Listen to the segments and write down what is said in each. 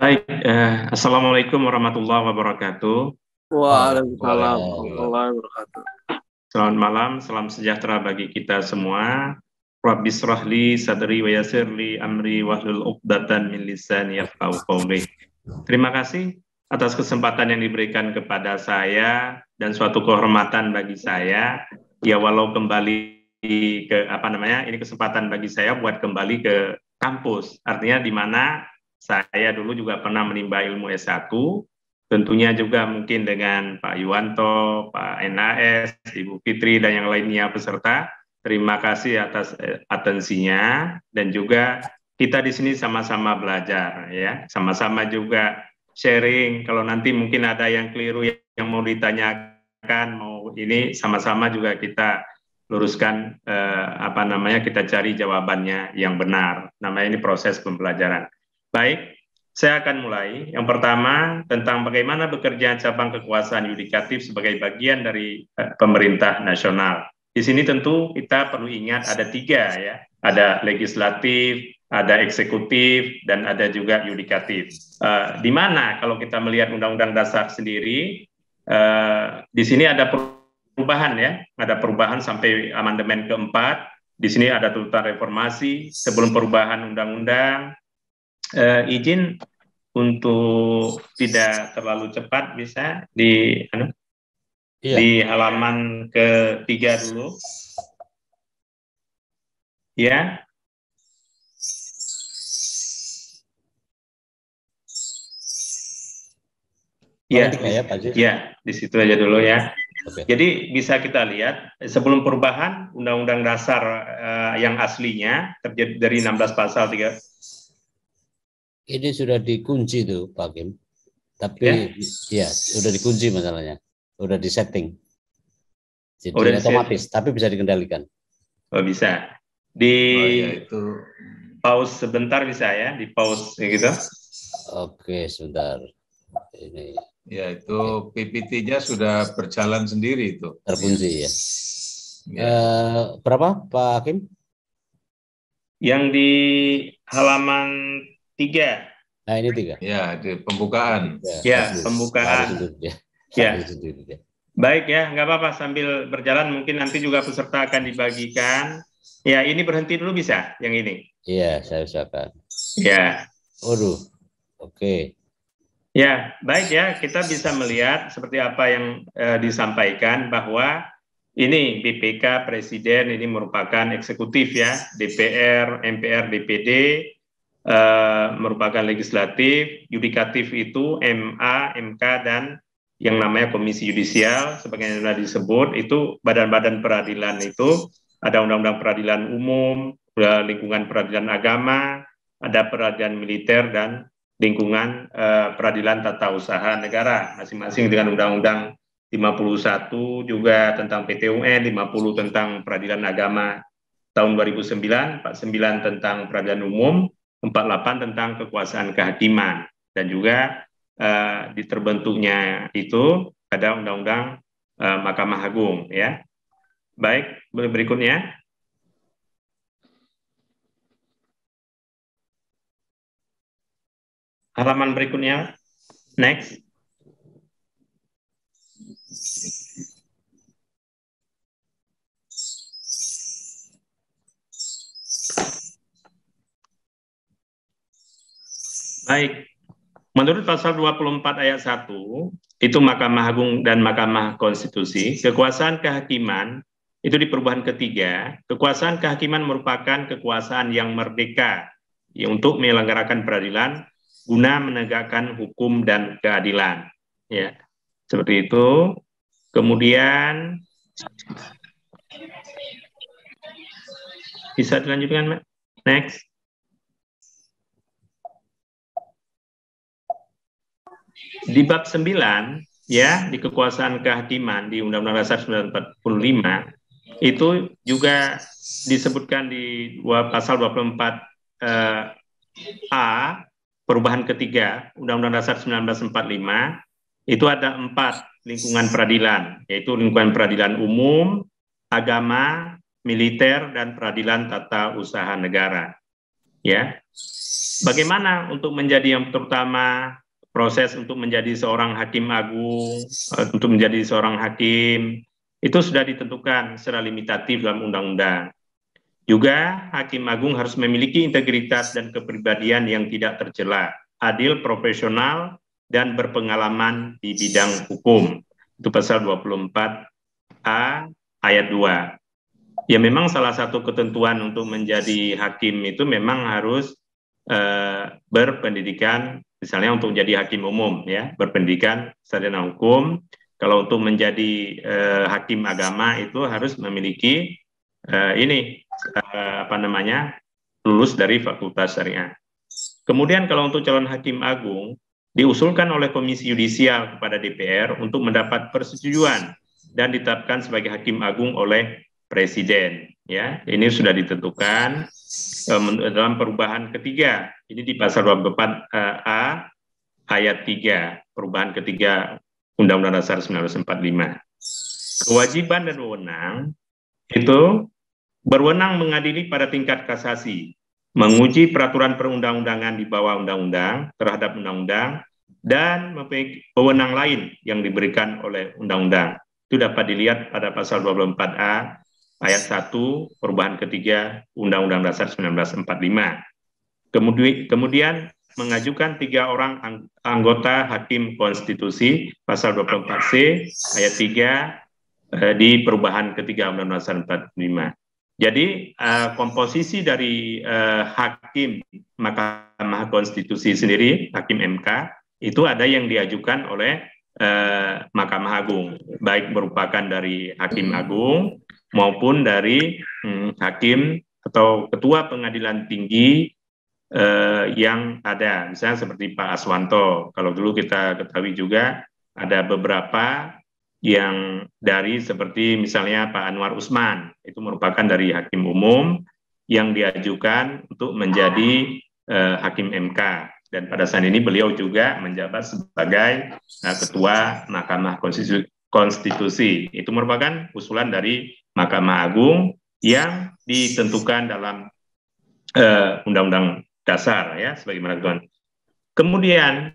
Baik, Assalamualaikum warahmatullahi wabarakatuh. Waalaikumsalam Waalaikumsalam. warahmatullahi wabarakatuh. Selamat malam, salam sejahtera bagi kita semua. Rabbi shrahli sadri wa yassirli amri wahlul 'uqdatam min lisani yafqahu qawli. Terima kasih atas kesempatan yang diberikan kepada saya dan suatu kehormatan bagi saya. Ya walau kembali ke ini kesempatan bagi saya buat kembali ke kampus. Artinya di mana saya dulu juga pernah menimba ilmu S1. Tentunya juga mungkin dengan Pak Yuwanto, Pak NAS, Ibu Fitri, dan yang lainnya peserta. Terima kasih atas atensinya, dan juga kita di sini sama-sama belajar, ya, sama-sama juga sharing. Kalau nanti mungkin ada yang keliru yang mau ditanyakan, mau ini sama-sama juga kita luruskan, kita cari jawabannya yang benar. Namanya ini proses pembelajaran. Baik. Saya akan mulai. Yang pertama tentang bagaimana bekerja cabang kekuasaan yudikatif sebagai bagian dari pemerintah nasional. Di sini tentu kita perlu ingat ada 3 ya, ada legislatif, ada eksekutif, dan ada juga yudikatif. Di mana kalau kita melihat Undang-Undang Dasar sendiri, di sini ada perubahan ya, ada perubahan sampai amandemen keempat. Di sini ada tuntutan reformasi sebelum perubahan undang-undang. Izin untuk tidak terlalu cepat bisa di halaman ke-3 dulu. Ya. Ya, di situ aja dulu ya. Okay. Jadi bisa kita lihat sebelum perubahan Undang-Undang Dasar yang aslinya terjadi dari 16 pasal 3. Ini sudah dikunci tuh Pak Kim, tapi ya sudah dikunci masalahnya, sudah disetting, jadi otomatis, tapi bisa dikendalikan. Oh bisa, itu pause sebentar bisa ya, di pause gitu. Oke, sebentar. Ini. Ya itu PPT-nya sudah berjalan sendiri itu. Terkunci ya. Berapa Pak Hakim? Yang di halaman 3. Nah ini 3. Ya, di pembukaan. Ya, pembukaan. Ya. Baik ya, nggak apa-apa, sambil berjalan mungkin nanti juga peserta akan dibagikan. Ya, ini berhenti dulu bisa, yang ini. Iya, saya usahakan. Ya. Waduh, oke. Ya, baik ya, kita bisa melihat seperti apa yang disampaikan bahwa ini BPK Presiden ini merupakan eksekutif ya, DPR, MPR, DPD, merupakan legislatif, yudikatif itu MA, MK, dan yang namanya Komisi Yudisial, sebagai yang sudah disebut, itu badan-badan peradilan itu, ada Undang-Undang Peradilan Umum, lingkungan peradilan agama, ada peradilan militer, dan lingkungan peradilan tata usaha negara, masing-masing dengan Undang-Undang 51 juga tentang PT UN, 50 tentang peradilan agama tahun 2009, 49 tentang peradilan umum, 48 tentang kekuasaan kehakiman, dan juga diterbentuknya itu ada Undang-Undang Mahkamah Agung ya. Baik, berikutnya. Halaman berikutnya. Next. Baik, menurut pasal 24 ayat 1, itu Mahkamah Agung dan Mahkamah Konstitusi, kekuasaan kehakiman itu di perubahan ketiga, kekuasaan kehakiman merupakan kekuasaan yang merdeka ya, untuk menyelenggarakan peradilan guna menegakkan hukum dan keadilan. Ya, seperti itu. Kemudian bisa dilanjutkan, next. Di bab 9 ya, di kekuasaan kehakiman di Undang-Undang Dasar 1945 itu juga disebutkan di pasal 24 A perubahan ketiga Undang-Undang Dasar 1945 itu ada 4 lingkungan peradilan, yaitu lingkungan peradilan umum, agama, militer, dan peradilan tata usaha negara. Ya. Bagaimana untuk menjadi yang terutama proses untuk menjadi seorang hakim agung, untuk menjadi seorang hakim, itu sudah ditentukan secara limitatif dalam undang-undang. Juga hakim agung harus memiliki integritas dan kepribadian yang tidak tercela, adil, profesional, dan berpengalaman di bidang hukum. Itu pasal 24A ayat 2. Ya memang salah satu ketentuan untuk menjadi hakim itu memang harus berpendidikan, misalnya untuk menjadi hakim umum, ya berpendidikan sarjana hukum. Kalau untuk menjadi hakim agama itu harus memiliki lulus dari Fakultas Syariah. Kemudian kalau untuk calon hakim agung diusulkan oleh Komisi Yudisial kepada DPR untuk mendapat persetujuan dan ditetapkan sebagai hakim agung oleh Presiden. Ya, ini sudah ditentukan dalam perubahan ketiga. Ini di pasal 24A ayat 3, perubahan ketiga Undang-Undang Dasar 1945. Kewajiban dan wewenang itu berwenang mengadili pada tingkat kasasi, menguji peraturan perundang-undangan di bawah undang-undang terhadap undang-undang, dan mempunyai wewenang lain yang diberikan oleh undang-undang. Itu dapat dilihat pada pasal 24A ayat 1, perubahan ketiga Undang-Undang Dasar 1945. Kemudian mengajukan 3 orang anggota hakim konstitusi, pasal 24C ayat 3 di perubahan ketiga Undang-Undang Dasar 45. Jadi komposisi dari hakim Mahkamah Konstitusi sendiri, hakim MK, itu ada yang diajukan oleh Mahkamah Agung, baik merupakan dari hakim agung maupun dari hakim atau ketua pengadilan tinggi yang ada, misalnya seperti Pak Aswanto. Kalau dulu kita ketahui juga ada beberapa yang dari seperti misalnya Pak Anwar Usman, itu merupakan dari hakim umum yang diajukan untuk menjadi hakim MK. Dan pada saat ini beliau juga menjabat sebagai ketua Mahkamah Konstitusi. Itu merupakan usulan dari Mahkamah Agung yang ditentukan dalam Undang-Undang Dasar, ya, sebagaimana ketentuan. Kemudian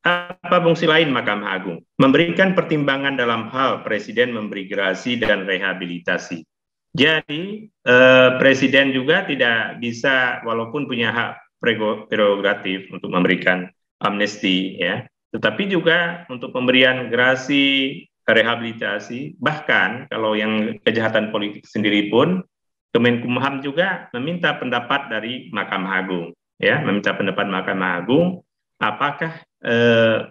apa fungsi lain Mahkamah Agung? Memberikan pertimbangan dalam hal Presiden memberi gerasi dan rehabilitasi. Jadi Presiden juga tidak bisa, walaupun punya hak prerogatif untuk memberikan amnesti, ya, tetapi juga untuk pemberian gerasi, rehabilitasi, bahkan kalau yang kejahatan politik sendiri pun Kemenkumham juga meminta pendapat dari Mahkamah Agung, ya, meminta pendapat Mahkamah Agung apakah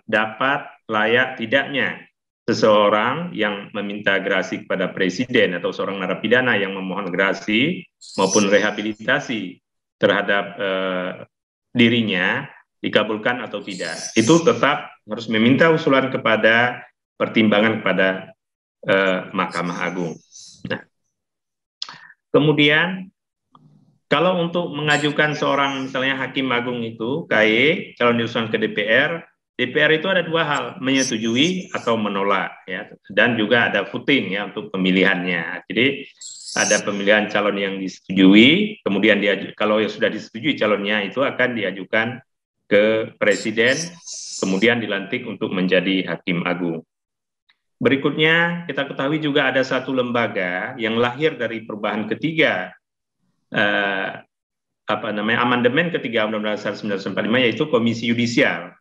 dapat layak tidaknya seseorang yang meminta gerasi kepada Presiden atau seorang narapidana yang memohon gerasi maupun rehabilitasi terhadap dirinya dikabulkan atau tidak. Itu tetap harus meminta usulan kepada pertimbangan kepada Mahkamah Agung. Nah, kemudian kalau untuk mengajukan seorang misalnya hakim agung itu, KE, calon diusulkan ke DPR, DPR itu ada 2 hal, menyetujui atau menolak, ya, dan juga ada voting, ya, untuk pemilihannya. Jadi ada pemilihan calon yang disetujui, kemudian kalau yang sudah disetujui calonnya itu akan diajukan ke Presiden, kemudian dilantik untuk menjadi hakim agung. Berikutnya kita ketahui juga ada satu lembaga yang lahir dari perubahan ketiga amandemen ketiga Undang-Undang Dasar 1945, yaitu Komisi Yudisial.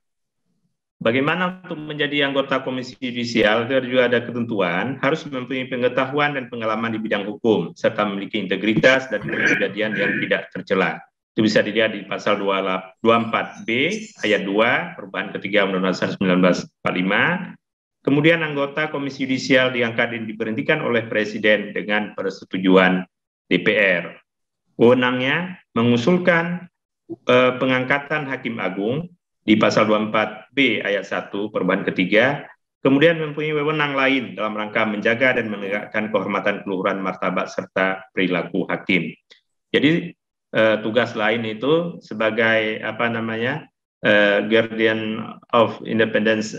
Bagaimana untuk menjadi anggota Komisi Yudisial? Itu juga ada ketentuan, harus mempunyai pengetahuan dan pengalaman di bidang hukum, serta memiliki integritas dan kepribadian yang tidak tercela. Itu bisa dilihat di pasal 24B ayat 2, perubahan ketiga Undang-Undang Dasar 1945. Kemudian anggota Komisi Yudisial diangkat dan diberhentikan oleh Presiden dengan persetujuan DPR. Wewenangnya mengusulkan pengangkatan hakim agung di pasal 24B ayat 1 perubahan ketiga, kemudian mempunyai wewenang lain dalam rangka menjaga dan menegakkan kehormatan, keluhuran, martabat serta perilaku hakim. Jadi tugas lain itu sebagai guardian of independence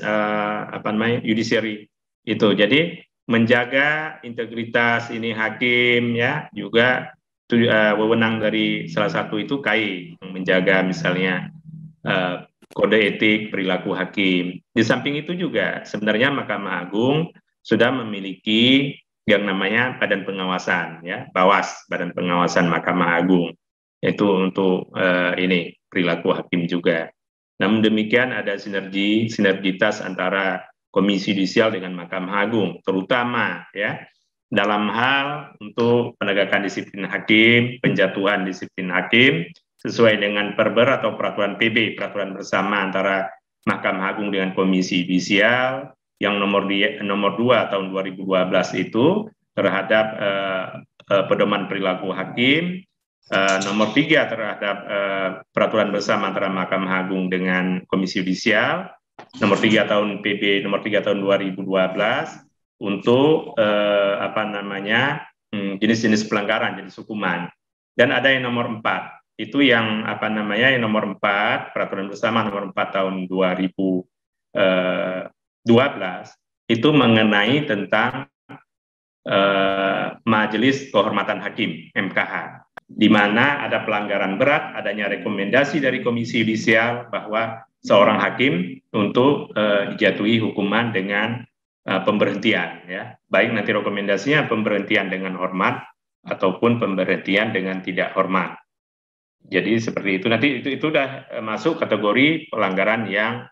judiciary itu. Jadi menjaga integritas ini hakim, ya, juga wewenang dari salah satu itu KAI menjaga misalnya kode etik perilaku hakim. Di samping itu juga sebenarnya Mahkamah Agung sudah memiliki yang namanya Badan Pengawasan, ya, BAWAS, Badan Pengawasan Mahkamah Agung, yaitu untuk ini perilaku hakim juga. Namun demikian ada sinergitas antara Komisi Yudisial dengan Mahkamah Agung, terutama ya dalam hal untuk penegakan disiplin hakim, penjatuhan disiplin hakim sesuai dengan Perber atau peraturan PB, peraturan bersama antara Mahkamah Agung dengan Komisi Yudisial yang nomor 2 tahun 2012 itu terhadap pedoman perilaku hakim, nomor 3 terhadap peraturan bersama antara Mahkamah Agung dengan Komisi Yudisial, nomor 3 tahun PB nomor 3 tahun 2012 untuk jenis-jenis pelanggaran, jenis hukuman. Dan ada yang nomor 4, itu yang yang nomor 4, peraturan bersama nomor 4 tahun 2012 itu mengenai tentang Majelis Kehormatan Hakim MKH, di mana ada pelanggaran berat, adanya rekomendasi dari Komisi Yudisial bahwa seorang hakim untuk dijatuhi hukuman dengan pemberhentian, ya, baik nanti rekomendasinya pemberhentian dengan hormat ataupun pemberhentian dengan tidak hormat. Jadi seperti itu, nanti itu sudah masuk kategori pelanggaran yang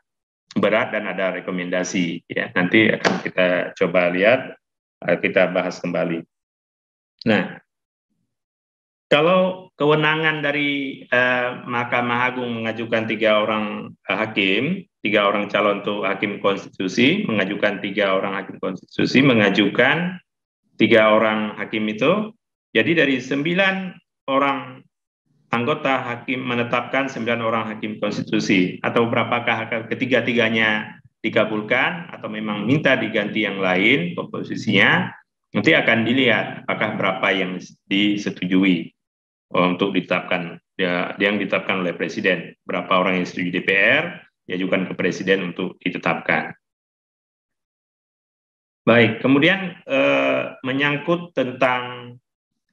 berat dan ada rekomendasi, ya. Nanti akan kita coba lihat, kita bahas kembali. Nah, kalau kewenangan dari Mahkamah Agung mengajukan 3 orang hakim, 3 orang calon untuk hakim konstitusi, mengajukan 3 orang hakim konstitusi, mengajukan 3 orang hakim itu, jadi dari 9 orang anggota hakim menetapkan 9 orang hakim konstitusi, atau berapakah ketiga-tiganya dikabulkan atau memang minta diganti yang lain komposisinya, nanti akan dilihat apakah berapa yang disetujui untuk ditetapkan, yang ditetapkan oleh Presiden, berapa orang yang setuju DPR, diajukan ke Presiden untuk ditetapkan. Baik, kemudian menyangkut tentang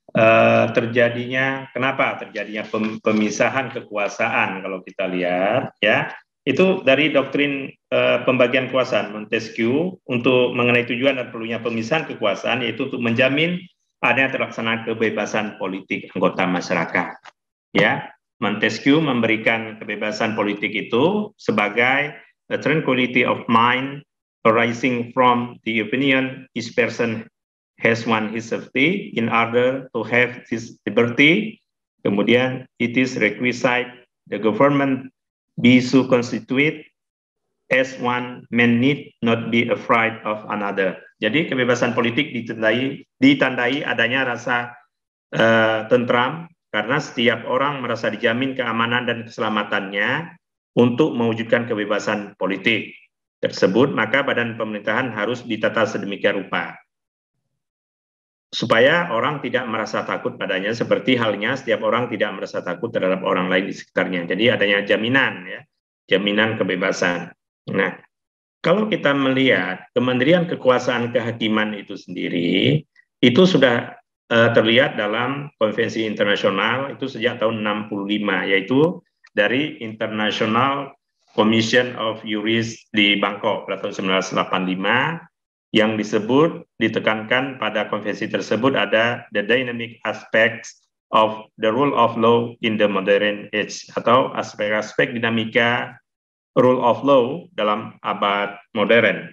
kenapa terjadinya pemisahan kekuasaan, kalau kita lihat, ya, itu dari doktrin pembagian kekuasaan Montesquieu untuk mengenai tujuan dan perlunya pemisahan kekuasaan, yaitu untuk menjamin adanya terlaksana kebebasan politik anggota masyarakat. Ya, Montesquieu memberikan kebebasan politik itu sebagai a tranquility of mind arising from the opinion each person has won his safety in order to have his liberty. Kemudian it is requisite the government be so constituted as one man need not be afraid of another. Jadi kebebasan politik ditandai adanya rasa tentram karena setiap orang merasa dijamin keamanan dan keselamatannya untuk mewujudkan kebebasan politik tersebut, maka badan pemerintahan harus ditata sedemikian rupa supaya orang tidak merasa takut padanya, seperti halnya setiap orang tidak merasa takut terhadap orang lain di sekitarnya. Jadi adanya jaminan, ya, jaminan kebebasan. Nah, kalau kita melihat Kementerian Kekuasaan Kehakiman itu sendiri, itu sudah terlihat dalam konvensi internasional itu sejak tahun 65, yaitu dari International Commission of Jurists di Bangkok pada tahun 1985, yang disebut, ditekankan pada konvensi tersebut ada the dynamic aspects of the rule of law in the modern age, atau aspek-aspek dinamika rule of law dalam abad modern.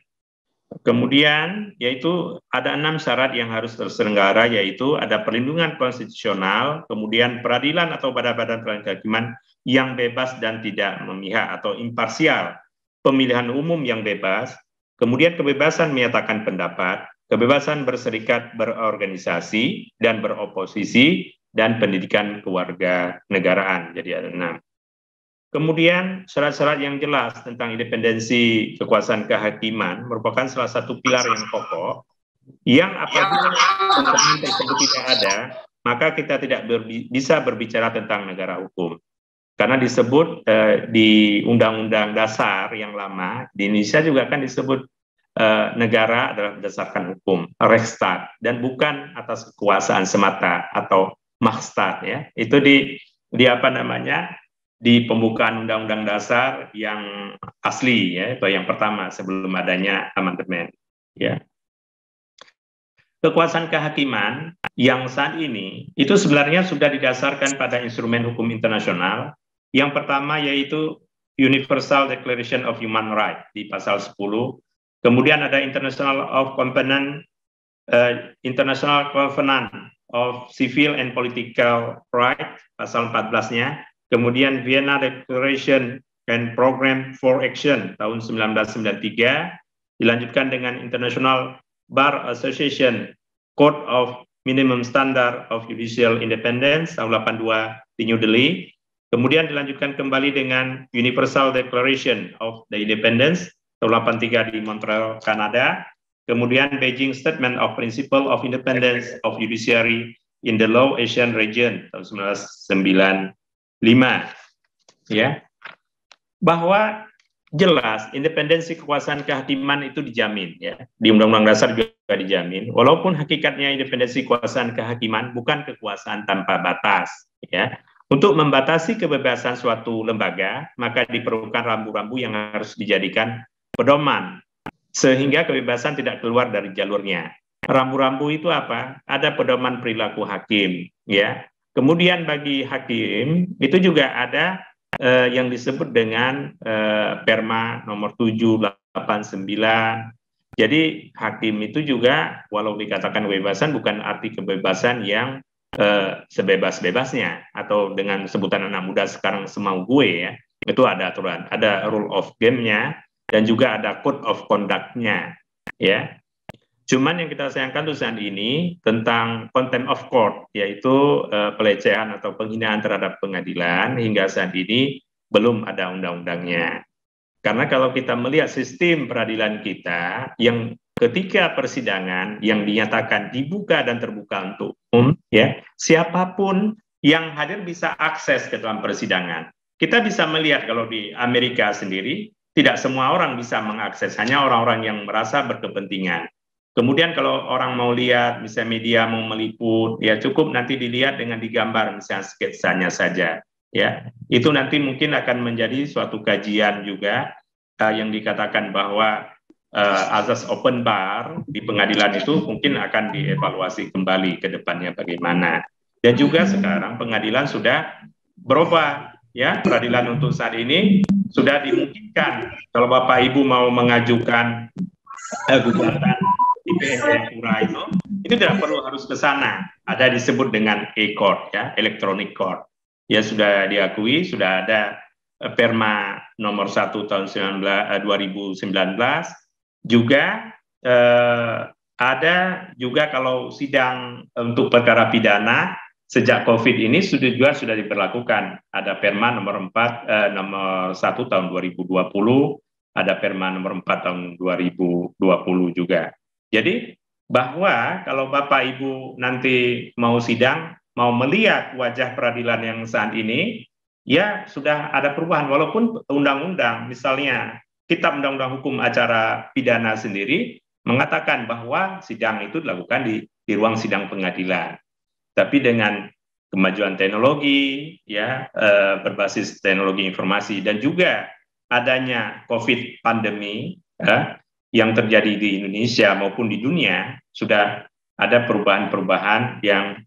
Kemudian yaitu ada 6 syarat yang harus terselenggara, yaitu ada perlindungan konstitusional, kemudian peradilan atau badan-badan kehakiman yang bebas dan tidak memihak atau imparsial, pemilihan umum yang bebas, kemudian kebebasan menyatakan pendapat, kebebasan berserikat, berorganisasi dan beroposisi, dan pendidikan kewarganegaraan. Jadi ada 6. Kemudian syarat-syarat yang jelas tentang independensi kekuasaan kehakiman merupakan salah satu pilar yang pokok, yang apabila ketentuan tersebut tidak ada, maka kita tidak bisa berbicara tentang negara hukum. Karena disebut di Undang-Undang Dasar yang lama, di Indonesia juga kan disebut negara adalah berdasarkan hukum, Rechtsstaat, dan bukan atas kekuasaan semata atau Makstat ya. Itu di apa namanya? Di pembukaan Undang-Undang Dasar yang asli ya, itu yang pertama sebelum adanya amandemen ya. Kekuasaan kehakiman yang saat ini itu sebenarnya sudah didasarkan pada instrumen hukum internasional. Yang pertama yaitu Universal Declaration of Human Rights di pasal 10. Kemudian ada International Covenant of Civil and Political Rights pasal 14-nya. Kemudian Vienna Declaration and Program for Action tahun 1993. Dilanjutkan dengan International Bar Association Code of Minimum Standard of Judicial Independence tahun 82 di New Delhi. Kemudian dilanjutkan kembali dengan Universal Declaration of the Independence tahun 83 di Montreal, Kanada. Kemudian Beijing Statement of Principle of Independence of Judiciary in the Law Asian Region tahun 1995. Ya. Bahwa jelas independensi kekuasaan kehakiman itu dijamin ya, di Undang-Undang Dasar juga dijamin, walaupun hakikatnya independensi kekuasaan kehakiman bukan kekuasaan tanpa batas ya. Untuk membatasi kebebasan suatu lembaga maka diperlukan rambu-rambu yang harus dijadikan pedoman sehingga kebebasan tidak keluar dari jalurnya. Rambu-rambu itu apa? Ada pedoman perilaku hakim ya. Kemudian bagi hakim itu juga ada yang disebut dengan Perma nomor 789. Jadi hakim itu juga walau dikatakan kebebasan bukan arti kebebasan yang sebebas-bebasnya atau dengan sebutan anak muda sekarang semau gue ya. Itu ada aturan, ada rule of game-nya dan juga ada code of conduct-nya ya. Cuman yang kita sayangkan tuh saat ini tentang contempt of court, yaitu pelecehan atau penghinaan terhadap pengadilan, hingga saat ini belum ada undang-undangnya. Karena kalau kita melihat sistem peradilan kita, yang ketika persidangan yang dinyatakan dibuka dan terbuka untuk umum, ya siapapun yang hadir bisa akses ke dalam persidangan. Kita bisa melihat kalau di Amerika sendiri, tidak semua orang bisa mengakses, hanya orang-orang yang merasa berkepentingan. Kemudian kalau orang mau lihat, misalnya media mau meliput, ya cukup nanti dilihat dengan digambar misalnya sketsanya saja. Ya, itu nanti mungkin akan menjadi suatu kajian juga yang dikatakan bahwa azas open bar di pengadilan itu mungkin akan dievaluasi kembali ke depannya bagaimana. Dan juga sekarang pengadilan sudah berubah, ya peradilan untuk saat ini sudah dimungkinkan kalau Bapak Ibu mau mengajukan gugatan di PN Jayapura itu tidak perlu harus ke sana. Ada disebut dengan e-court ya, electronic court. Ya sudah diakui, sudah ada Perma nomor 1 tahun 2019. Juga ada juga kalau sidang untuk perkara pidana sejak COVID ini sudah diberlakukan. Ada Perma nomor 1 tahun 2020, ada Perma nomor 4 tahun 2020 juga. Jadi bahwa kalau Bapak Ibu nanti mau sidang, mau melihat wajah peradilan yang saat ini, ya sudah ada perubahan. Walaupun undang-undang, misalnya Kitab Undang-Undang Hukum Acara Pidana sendiri mengatakan bahwa sidang itu dilakukan di ruang sidang pengadilan. Tapi dengan kemajuan teknologi, ya berbasis teknologi informasi dan juga adanya COVID pandemi, yang terjadi di Indonesia maupun di dunia, sudah ada perubahan-perubahan yang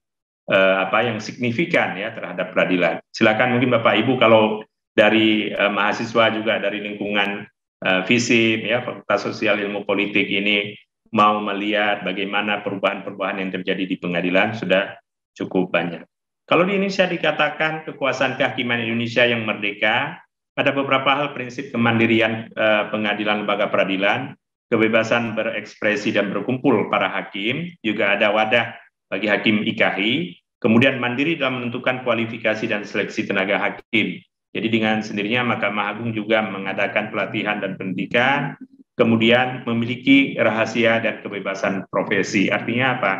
yang signifikan ya terhadap peradilan. Silakan mungkin Bapak Ibu kalau dari mahasiswa juga dari lingkungan FISIP ya Fakultas Sosial Ilmu Politik ini mau melihat bagaimana perubahan-perubahan yang terjadi di pengadilan sudah cukup banyak. Kalau di Indonesia dikatakan kekuasaan kehakiman Indonesia yang merdeka, ada beberapa hal prinsip kemandirian pengadilan lembaga peradilan, kebebasan berekspresi dan berkumpul para hakim, juga ada wadah bagi hakim IKHI, kemudian mandiri dalam menentukan kualifikasi dan seleksi tenaga hakim. Jadi dengan sendirinya Mahkamah Agung juga mengadakan pelatihan dan pendidikan, kemudian memiliki rahasia dan kebebasan profesi. Artinya apa?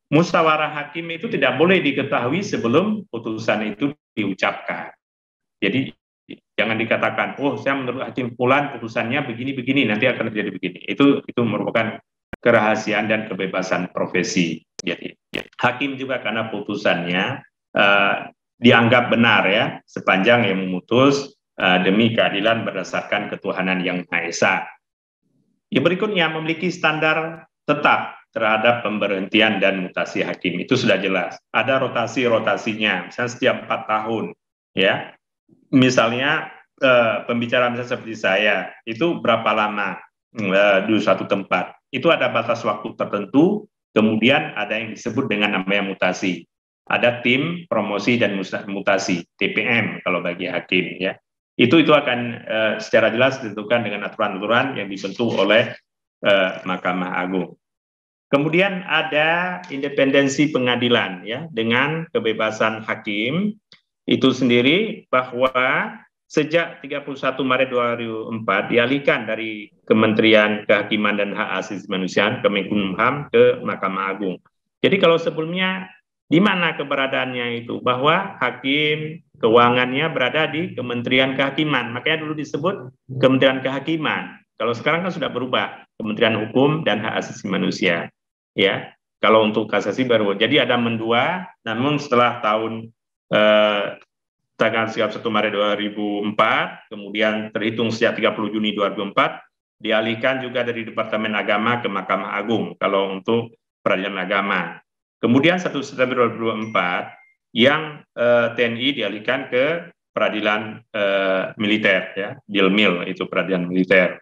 Musyawarah hakim itu tidak boleh diketahui sebelum putusan itu diucapkan. Jadi jangan dikatakan, oh saya menurut hakim fulan putusannya begini-begini, nanti akan terjadi begini. Itu merupakan kerahasiaan dan kebebasan profesi. Jadi hakim juga karena putusannya dianggap benar ya, sepanjang yang memutus demi keadilan berdasarkan ketuhanan yang Maha Esa. Yang berikutnya memiliki standar tetap terhadap pemberhentian dan mutasi hakim. Itu sudah jelas. Ada rotasi-rotasinya, misalnya setiap 4 tahun. Ya, misalnya pembicara misalnya seperti saya, itu berapa lama di suatu tempat. Itu ada batas waktu tertentu, kemudian ada yang disebut dengan namanya mutasi. Ada tim promosi dan mutasi, TPM kalau bagi hakim. Ya, itu akan secara jelas ditentukan dengan aturan-aturan yang dibentuk oleh Mahkamah Agung. Kemudian ada independensi pengadilan ya, dengan kebebasan hakim itu sendiri, bahwa sejak 31 Maret 2004 dialihkan dari Kementerian Kehakiman dan Hak Asasi Manusia Kemenkumham ke Mahkamah Agung. Jadi kalau sebelumnya di mana keberadaannya itu, bahwa hakim keuangannya berada di Kementerian Kehakiman, makanya dulu disebut Kementerian Kehakiman. Kalau sekarang kan sudah berubah, Kementerian Hukum dan Hak Asasi Manusia. Ya, kalau untuk kasasi baru. Jadi ada mendua, namun setelah tahun tanggal 31 Maret 2004, kemudian terhitung sejak 30 Juni 2004, dialihkan juga dari Departemen Agama ke Mahkamah Agung kalau untuk peradilan agama. Kemudian 1 September 2004 yang TNI dialihkan ke peradilan militer, ya, Dilmil, itu peradilan militer.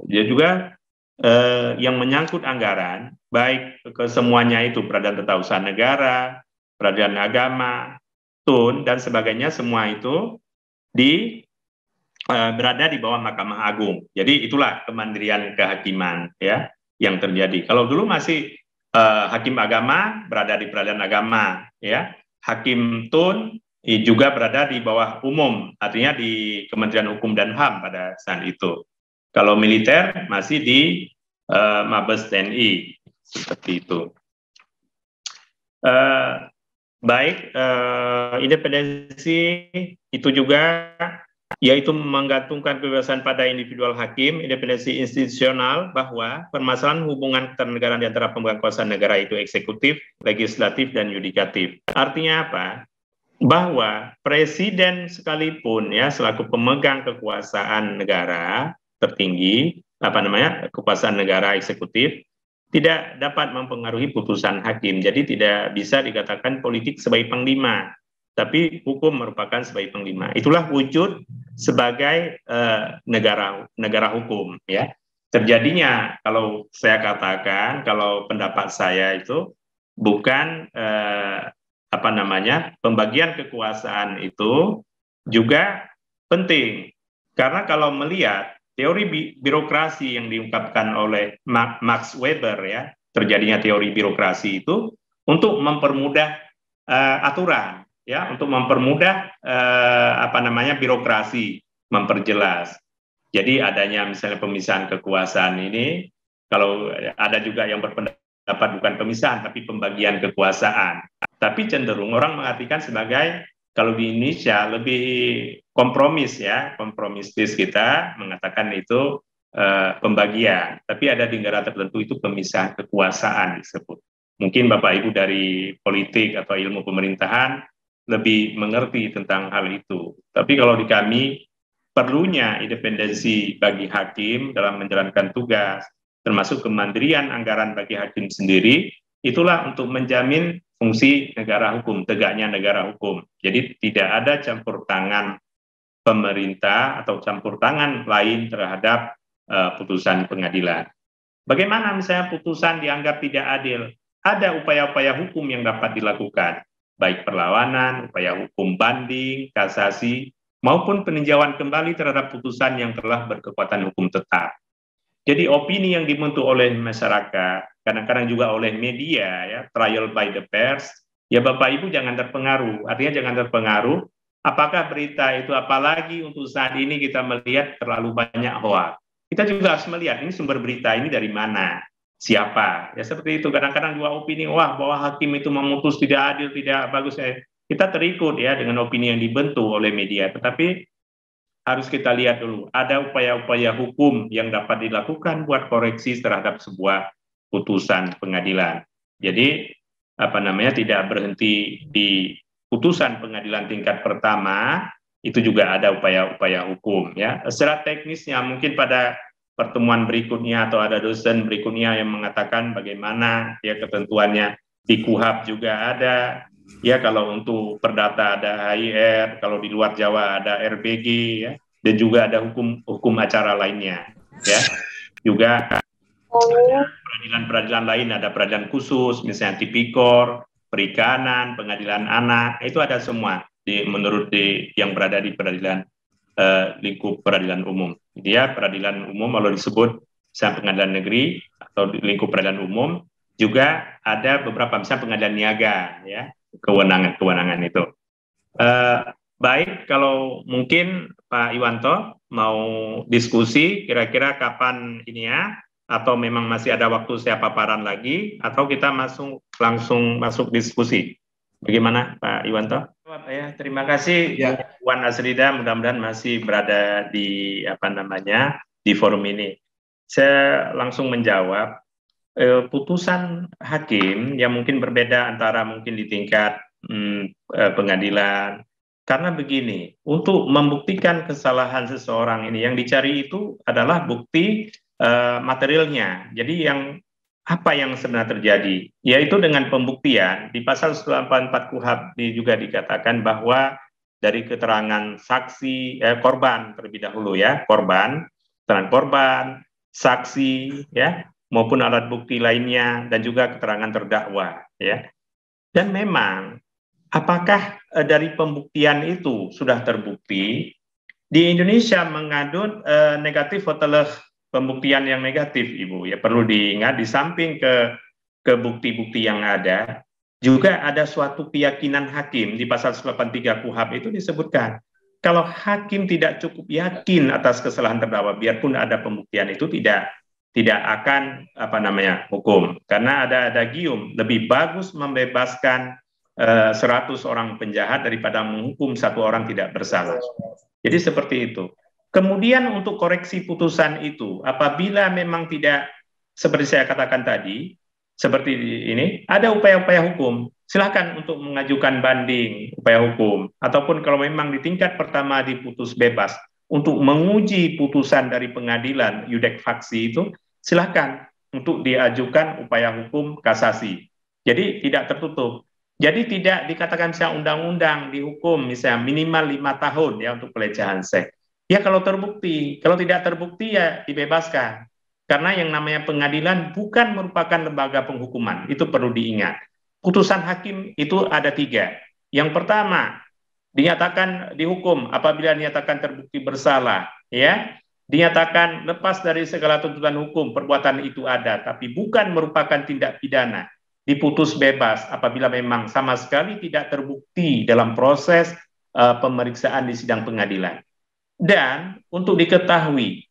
Dia juga yang menyangkut anggaran, baik ke semuanya itu peradilan tata usaha negara, peradilan agama, TUN dan sebagainya, semua itu berada di bawah Mahkamah Agung. Jadi itulah kemandirian kehakiman ya yang terjadi. Kalau dulu masih hakim agama berada di peradilan agama, ya, hakim TUN juga berada di bawah umum, artinya di Kementerian Hukum dan HAM pada saat itu. Kalau militer masih di Mabes TNI, seperti itu. Baik, independensi itu juga yaitu menggantungkan kebebasan pada individual hakim, independensi institusional, bahwa permasalahan hubungan kenegaraan di antara pemegang kuasa negara itu eksekutif, legislatif, dan yudikatif. Artinya apa? Bahwa presiden sekalipun ya selaku pemegang kekuasaan negara tertinggi, kekuasaan negara eksekutif, tidak dapat mempengaruhi putusan hakim. Jadi tidak bisa dikatakan politik sebagai panglima, tapi hukum merupakan sebagai panglima. Itulah wujud sebagai negara hukum, ya. Terjadinya, kalau saya katakan, kalau pendapat saya itu bukan pembagian kekuasaan itu juga penting, karena kalau melihat teori birokrasi yang diungkapkan oleh Max Weber, ya, terjadinya teori birokrasi itu untuk mempermudah aturan, ya, untuk mempermudah birokrasi, memperjelas. Jadi adanya misalnya pemisahan kekuasaan ini, kalau ada juga yang berpendapat bukan pemisahan tapi pembagian kekuasaan, tapi cenderung orang mengartikan sebagai, kalau di Indonesia lebih kompromis, ya, kompromistis kita mengatakan itu pembagian, tapi ada di negara tertentu itu pemisahan kekuasaan disebut. Mungkin Bapak Ibu dari politik atau ilmu pemerintahan lebih mengerti tentang hal itu. Tapi kalau di kami, perlunya independensi bagi hakim dalam menjalankan tugas, termasuk kemandirian anggaran bagi hakim sendiri, itulah untuk menjamin fungsi negara hukum, tegaknya negara hukum. Jadi tidak ada campur tangan pemerintah atau campur tangan lain terhadap putusan pengadilan. Bagaimana misalnya putusan dianggap tidak adil? Ada upaya-upaya hukum yang dapat dilakukan, baik perlawanan, upaya hukum banding, kasasi, maupun peninjauan kembali terhadap putusan yang telah berkekuatan hukum tetap. Jadi opini yang dibentuk oleh masyarakat, kadang-kadang juga oleh media, ya, trial by the pers, ya Bapak Ibu jangan terpengaruh. Artinya jangan terpengaruh, apakah berita itu, apalagi untuk saat ini kita melihat terlalu banyak hoax. Kita juga harus melihat ini sumber berita ini dari mana, siapa. Ya seperti itu, kadang-kadang juga opini, wah bahwa hakim itu memutus tidak adil, tidak bagus. Kita terikut ya dengan opini yang dibentuk oleh media, tetapi harus kita lihat dulu, ada upaya-upaya hukum yang dapat dilakukan buat koreksi terhadap sebuah putusan pengadilan. Jadi tidak berhenti di putusan pengadilan tingkat pertama, itu juga ada upaya-upaya hukum ya. Secara teknisnya mungkin pada pertemuan berikutnya atau ada dosen berikutnya yang mengatakan bagaimana ya ketentuannya. Di KUHAP juga ada ya, kalau untuk perdata ada HIR, kalau di luar Jawa ada RBG ya, dan juga ada hukum acara lainnya ya. Juga peradilan lain, ada peradilan khusus misalnya tipikor, perikanan, pengadilan anak, itu ada semua menurut yang berada di peradilan lingkup peradilan umum. Dia peradilan umum kalau disebut misalnya pengadilan negeri atau di lingkup peradilan umum, juga ada beberapa misalnya pengadilan niaga ya, kewenangan itu. Baik, kalau mungkin Pak Iwanto mau diskusi kira-kira kapan ini ya, atau memang masih ada waktu saya paparan lagi, atau kita langsung masuk diskusi. Bagaimana Pak Iwanto? Ya, terima kasih Bu Wan Asrida, mudah-mudahan masih berada di di forum ini. Saya langsung menjawab. Putusan hakim yang mungkin berbeda antara mungkin di tingkat pengadilan. Karena begini, untuk membuktikan kesalahan seseorang ini yang dicari itu adalah bukti materialnya. Jadi apa yang sebenarnya terjadi? Yaitu dengan pembuktian di pasal 184 KUHAP juga dikatakan bahwa dari keterangan saksi korban terlebih dahulu ya, keterangan korban, saksi ya, maupun alat bukti lainnya dan juga keterangan terdakwa ya. Dan memang apakah dari pembuktian itu sudah terbukti? Di Indonesia mengandung negatif adalah pembuktian yang negatif, Ibu. Ya perlu diingat, di samping ke bukti-bukti yang ada, juga ada suatu keyakinan hakim di pasal 183 KUHAP itu disebutkan. Kalau hakim tidak cukup yakin atas kesalahan terdakwa, biarpun ada pembuktian itu tidak akan hukum, karena ada gium, lebih bagus membebaskan 100 orang penjahat daripada menghukum 1 orang tidak bersalah. Jadi seperti itu. Kemudian untuk koreksi putusan itu, apabila memang tidak seperti saya katakan tadi, seperti ini, ada upaya-upaya hukum, silakan untuk mengajukan banding upaya hukum, ataupun kalau memang di tingkat pertama diputus bebas, untuk menguji putusan dari pengadilan yudek faksi itu, silakan untuk diajukan upaya hukum kasasi. Jadi tidak tertutup. Jadi tidak dikatakan misalnya undang-undang dihukum misalnya minimal 5 tahun ya untuk pelecehan seks. Ya kalau terbukti, kalau tidak terbukti ya dibebaskan. Karena yang namanya pengadilan bukan merupakan lembaga penghukuman, itu perlu diingat. Putusan hakim itu ada 3. Yang pertama, dinyatakan dihukum apabila dinyatakan terbukti bersalah, ya. Dinyatakan lepas dari segala tuntutan hukum, perbuatan itu ada, tapi bukan merupakan tindak pidana. Diputus bebas apabila memang sama sekali tidak terbukti dalam proses pemeriksaan di sidang pengadilan. Dan untuk diketahui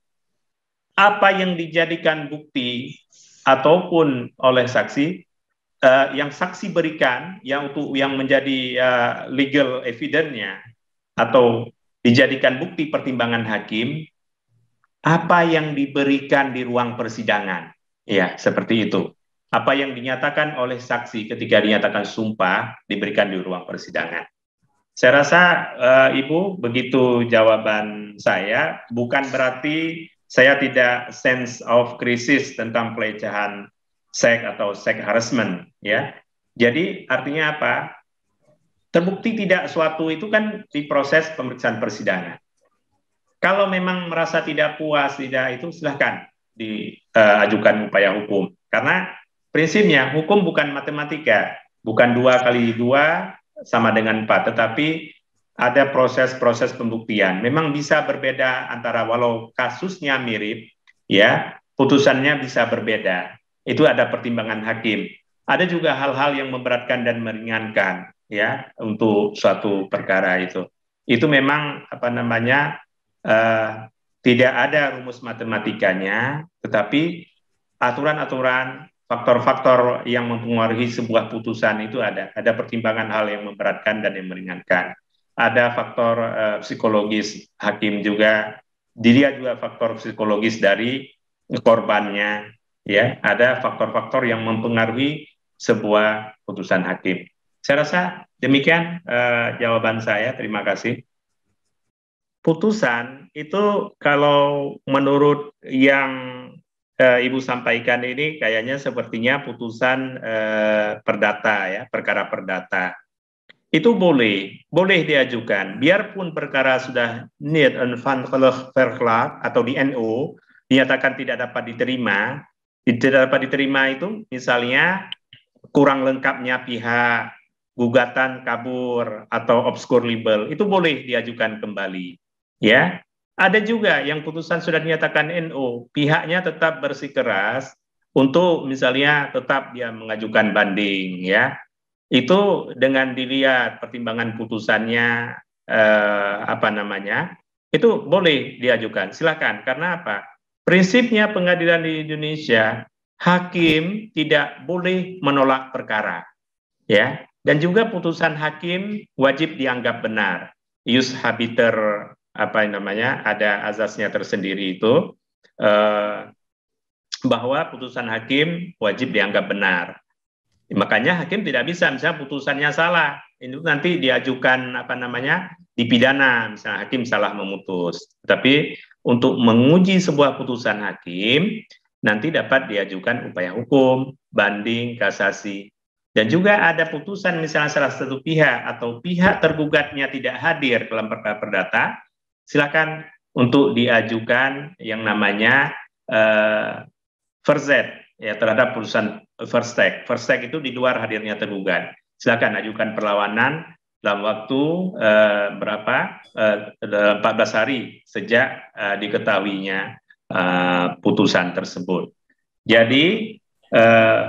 apa yang dijadikan bukti ataupun oleh saksi yang saksi berikan yang untuk yang menjadi legal evidence-nya atau dijadikan bukti pertimbangan hakim, apa yang diberikan di ruang persidangan, ya seperti itu. Apa yang dinyatakan oleh saksi ketika dinyatakan sumpah diberikan di ruang persidangan. Saya rasa Ibu begitu jawaban saya, bukan berarti saya tidak sense of crisis tentang pelecehan seks atau sex harassment ya. Jadi artinya apa? Terbukti tidak suatu itu kan di proses pemeriksaan persidangan. Kalau memang merasa tidak puas tidak itu silahkan diajukan upaya hukum. Karena prinsipnya hukum bukan matematika, bukan 2 kali 2 sama dengan 4, tetapi ada proses-proses pembuktian. Memang bisa berbeda antara walau kasusnya mirip, ya putusannya bisa berbeda. Itu ada pertimbangan hakim. Ada juga hal-hal yang memberatkan dan meringankan, ya untuk suatu perkara itu. Itu memang tidak ada rumus matematikanya, tetapi aturan-aturan, faktor-faktor yang mempengaruhi sebuah putusan itu ada pertimbangan hal yang memberatkan dan yang meringankan. Ada faktor psikologis hakim juga, dilihat juga faktor psikologis dari korbannya, ya. Ada faktor-faktor yang mempengaruhi sebuah putusan hakim. Saya rasa demikian jawaban saya. Terima kasih. Putusan itu kalau menurut yang Ibu sampaikan ini kayaknya sepertinya putusan perdata ya, perkara perdata. Itu boleh diajukan. Biarpun perkara sudah niet en van verklaar atau di NO dinyatakan tidak dapat diterima itu misalnya kurang lengkapnya pihak, gugatan kabur atau obskur libel, itu boleh diajukan kembali. Ya, ada juga yang putusan sudah dinyatakan NO, pihaknya tetap bersikeras untuk misalnya tetap dia mengajukan banding, ya. Itu dengan dilihat pertimbangan putusannya itu boleh diajukan. Silakan. Karena apa? Prinsipnya pengadilan di Indonesia, hakim tidak boleh menolak perkara, ya. Dan juga putusan hakim wajib dianggap benar. Ius habiter ada azasnya tersendiri itu bahwa putusan hakim wajib dianggap benar. Makanya hakim tidak bisa misalnya putusannya salah, itu nanti diajukan dipidana, misalnya hakim salah memutus. Tapi untuk menguji sebuah putusan hakim nanti dapat diajukan upaya hukum, banding, kasasi. Dan juga ada putusan misalnya salah satu pihak atau pihak tergugatnya tidak hadir dalam perkara perdata, silakan untuk diajukan yang namanya verzet ya terhadap putusan verstek. Verstek itu di luar hadirnya tergugat. Silakan ajukan perlawanan dalam waktu 14 hari sejak diketahuinya putusan tersebut. Jadi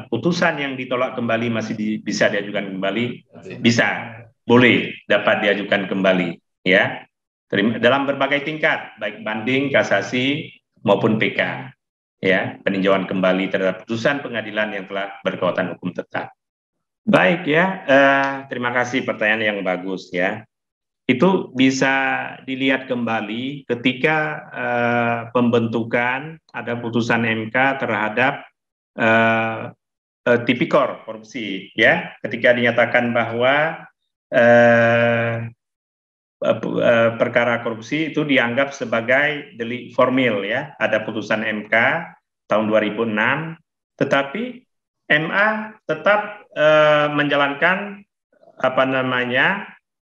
putusan yang ditolak kembali masih bisa diajukan kembali, boleh dapat diajukan kembali, ya, dalam berbagai tingkat, baik banding, kasasi maupun PK, ya, peninjauan kembali terhadap putusan pengadilan yang telah berkekuatan hukum tetap. Baik ya, terima kasih pertanyaan yang bagus ya. Itu bisa dilihat kembali ketika pembentukan ada putusan MK terhadap tipikor korupsi ya, ketika dinyatakan bahwa perkara korupsi itu dianggap sebagai delik formil ya, ada putusan MK tahun 2006, tetapi MA tetap menjalankan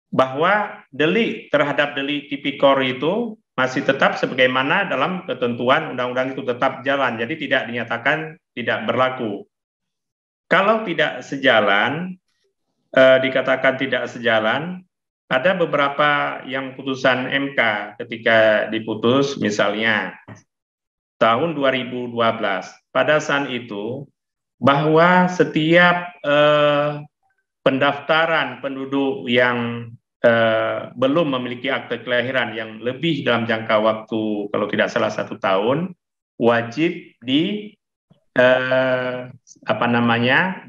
bahwa delik terhadap delik tipikor itu masih tetap sebagaimana dalam ketentuan undang-undang itu tetap jalan, jadi tidak dinyatakan tidak berlaku. Kalau tidak sejalan, dikatakan tidak sejalan, ada beberapa yang putusan MK ketika diputus, misalnya tahun 2012, pada saat itu bahwa setiap pendaftaran penduduk yang belum memiliki akte kelahiran yang lebih dalam jangka waktu kalau tidak salah 1 tahun wajib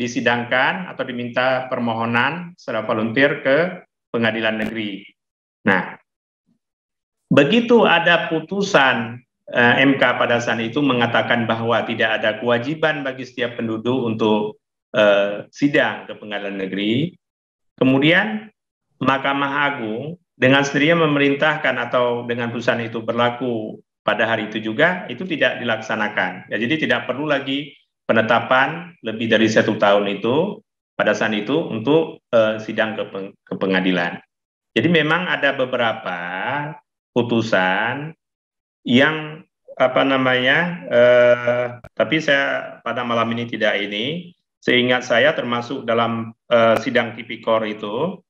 disidangkan atau diminta permohonan secara volunteer ke pengadilan negeri. Nah, begitu ada putusan MK pada saat itu mengatakan bahwa tidak ada kewajiban bagi setiap penduduk untuk sidang ke pengadilan negeri, kemudian Mahkamah Agung dengan sendirinya memerintahkan atau dengan putusan itu berlaku pada hari itu juga, itu tidak dilaksanakan. Ya, jadi tidak perlu lagi penetapan lebih dari 1 tahun itu pada saat itu untuk sidang ke pengadilan. Jadi memang ada beberapa putusan yang tapi saya pada malam ini tidak ini, seingat saya termasuk dalam sidang tipikor itu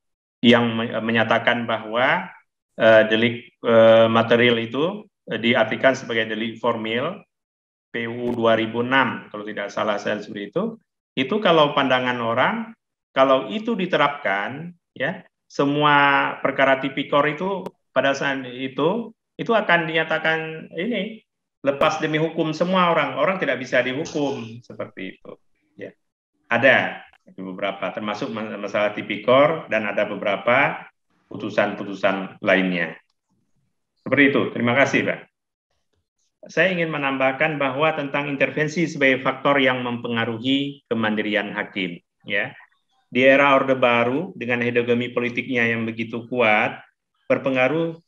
yang menyatakan bahwa delik material itu diartikan sebagai delik formil PUU 2006 kalau tidak salah saya seperti itu kalau pandangan orang kalau itu diterapkan ya semua perkara tipikor itu pada saat itu akan dinyatakan ini lepas demi hukum semua orang tidak bisa dihukum seperti itu ya. Ada beberapa termasuk masalah tipikor dan ada beberapa putusan-putusan lainnya. Seperti itu. Terima kasih, Pak. Saya ingin menambahkan bahwa tentang intervensi sebagai faktor yang mempengaruhi kemandirian hakim. ya. Di era Orde Baru dengan hegemoni politiknya yang begitu kuat,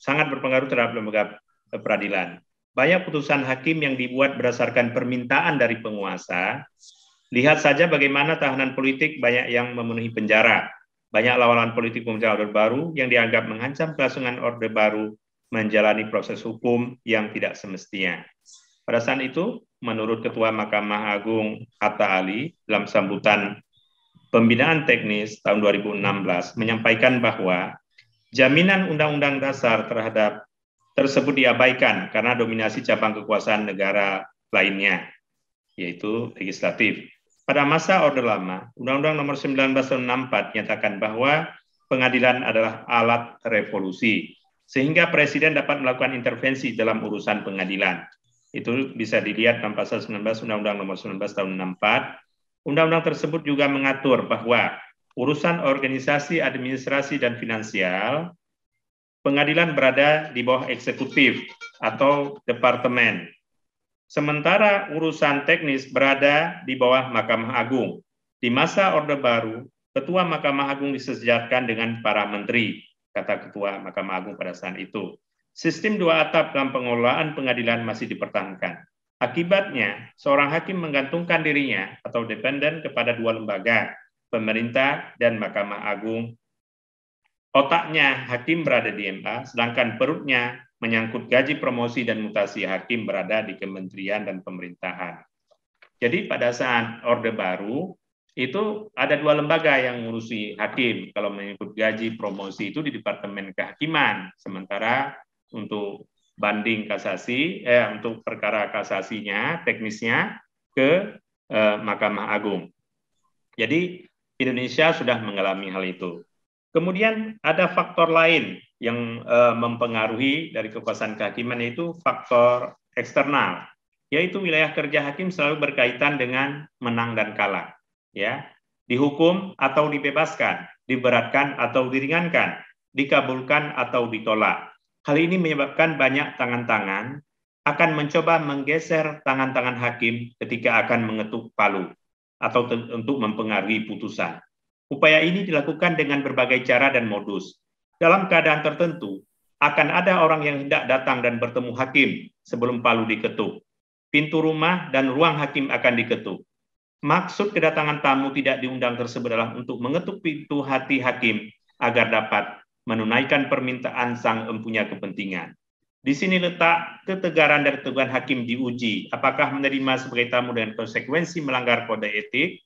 sangat berpengaruh terhadap lembaga peradilan. Banyak putusan hakim yang dibuat berdasarkan permintaan dari penguasa. Lihat saja bagaimana tahanan politik banyak yang memenuhi penjara. Banyak lawan politik pemerintah Orde Baru yang dianggap mengancam kelangsungan Orde Baru menjalani proses hukum yang tidak semestinya. Pada saat itu, menurut Ketua Mahkamah Agung Hatta Ali dalam sambutan Pembinaan Teknis tahun 2016 menyampaikan bahwa jaminan Undang-Undang Dasar terhadap tersebut diabaikan karena dominasi cabang kekuasaan negara lainnya, yaitu legislatif. Pada masa Orde Lama, Undang-Undang Nomor 19 Tahun 64 menyatakan bahwa pengadilan adalah alat revolusi, sehingga Presiden dapat melakukan intervensi dalam urusan pengadilan. Itu bisa dilihat dalam pasal 19 Undang-Undang Nomor 19 Tahun 64. Undang-undang tersebut juga mengatur bahwa urusan organisasi, administrasi, dan finansial, pengadilan berada di bawah eksekutif atau departemen. Sementara urusan teknis berada di bawah Mahkamah Agung. Di masa Orde Baru, Ketua Mahkamah Agung disejajarkan dengan para menteri, kata Ketua Mahkamah Agung pada saat itu. Sistem dua atap dalam pengelolaan pengadilan masih dipertahankan. Akibatnya, seorang hakim menggantungkan dirinya atau dependen kepada dua lembaga, pemerintah dan Mahkamah Agung. Otaknya hakim berada di MA, sedangkan perutnya menyangkut gaji promosi dan mutasi hakim berada di kementerian dan pemerintahan. Jadi pada saat Orde Baru, itu ada dua lembaga yang mengurusi hakim. Kalau menyangkut gaji promosi itu di Departemen Kehakiman, sementara untuk banding kasasi, untuk perkara kasasinya, teknisnya ke Mahkamah Agung. Jadi Indonesia sudah mengalami hal itu. Kemudian ada faktor lain yang mempengaruhi dari kekuasaan kehakiman, yaitu faktor eksternal, yaitu wilayah kerja hakim selalu berkaitan dengan menang dan kalah. Ya, dihukum atau dibebaskan, diberatkan atau diringankan, dikabulkan atau ditolak. Hal ini menyebabkan banyak tangan-tangan akan mencoba menggeser tangan-tangan hakim ketika akan mengetuk palu atau untuk mempengaruhi putusan. Upaya ini dilakukan dengan berbagai cara dan modus. Dalam keadaan tertentu, akan ada orang yang hendak datang dan bertemu hakim sebelum palu diketuk. Pintu rumah dan ruang hakim akan diketuk. Maksud kedatangan tamu tidak diundang tersebut adalah untuk mengetuk pintu hati hakim agar dapat menunaikan permintaan sang empunya kepentingan. Di sini letak ketegaran dari keteguhan hakim diuji. Apakah menerima sebagai tamu dengan konsekuensi melanggar kode etik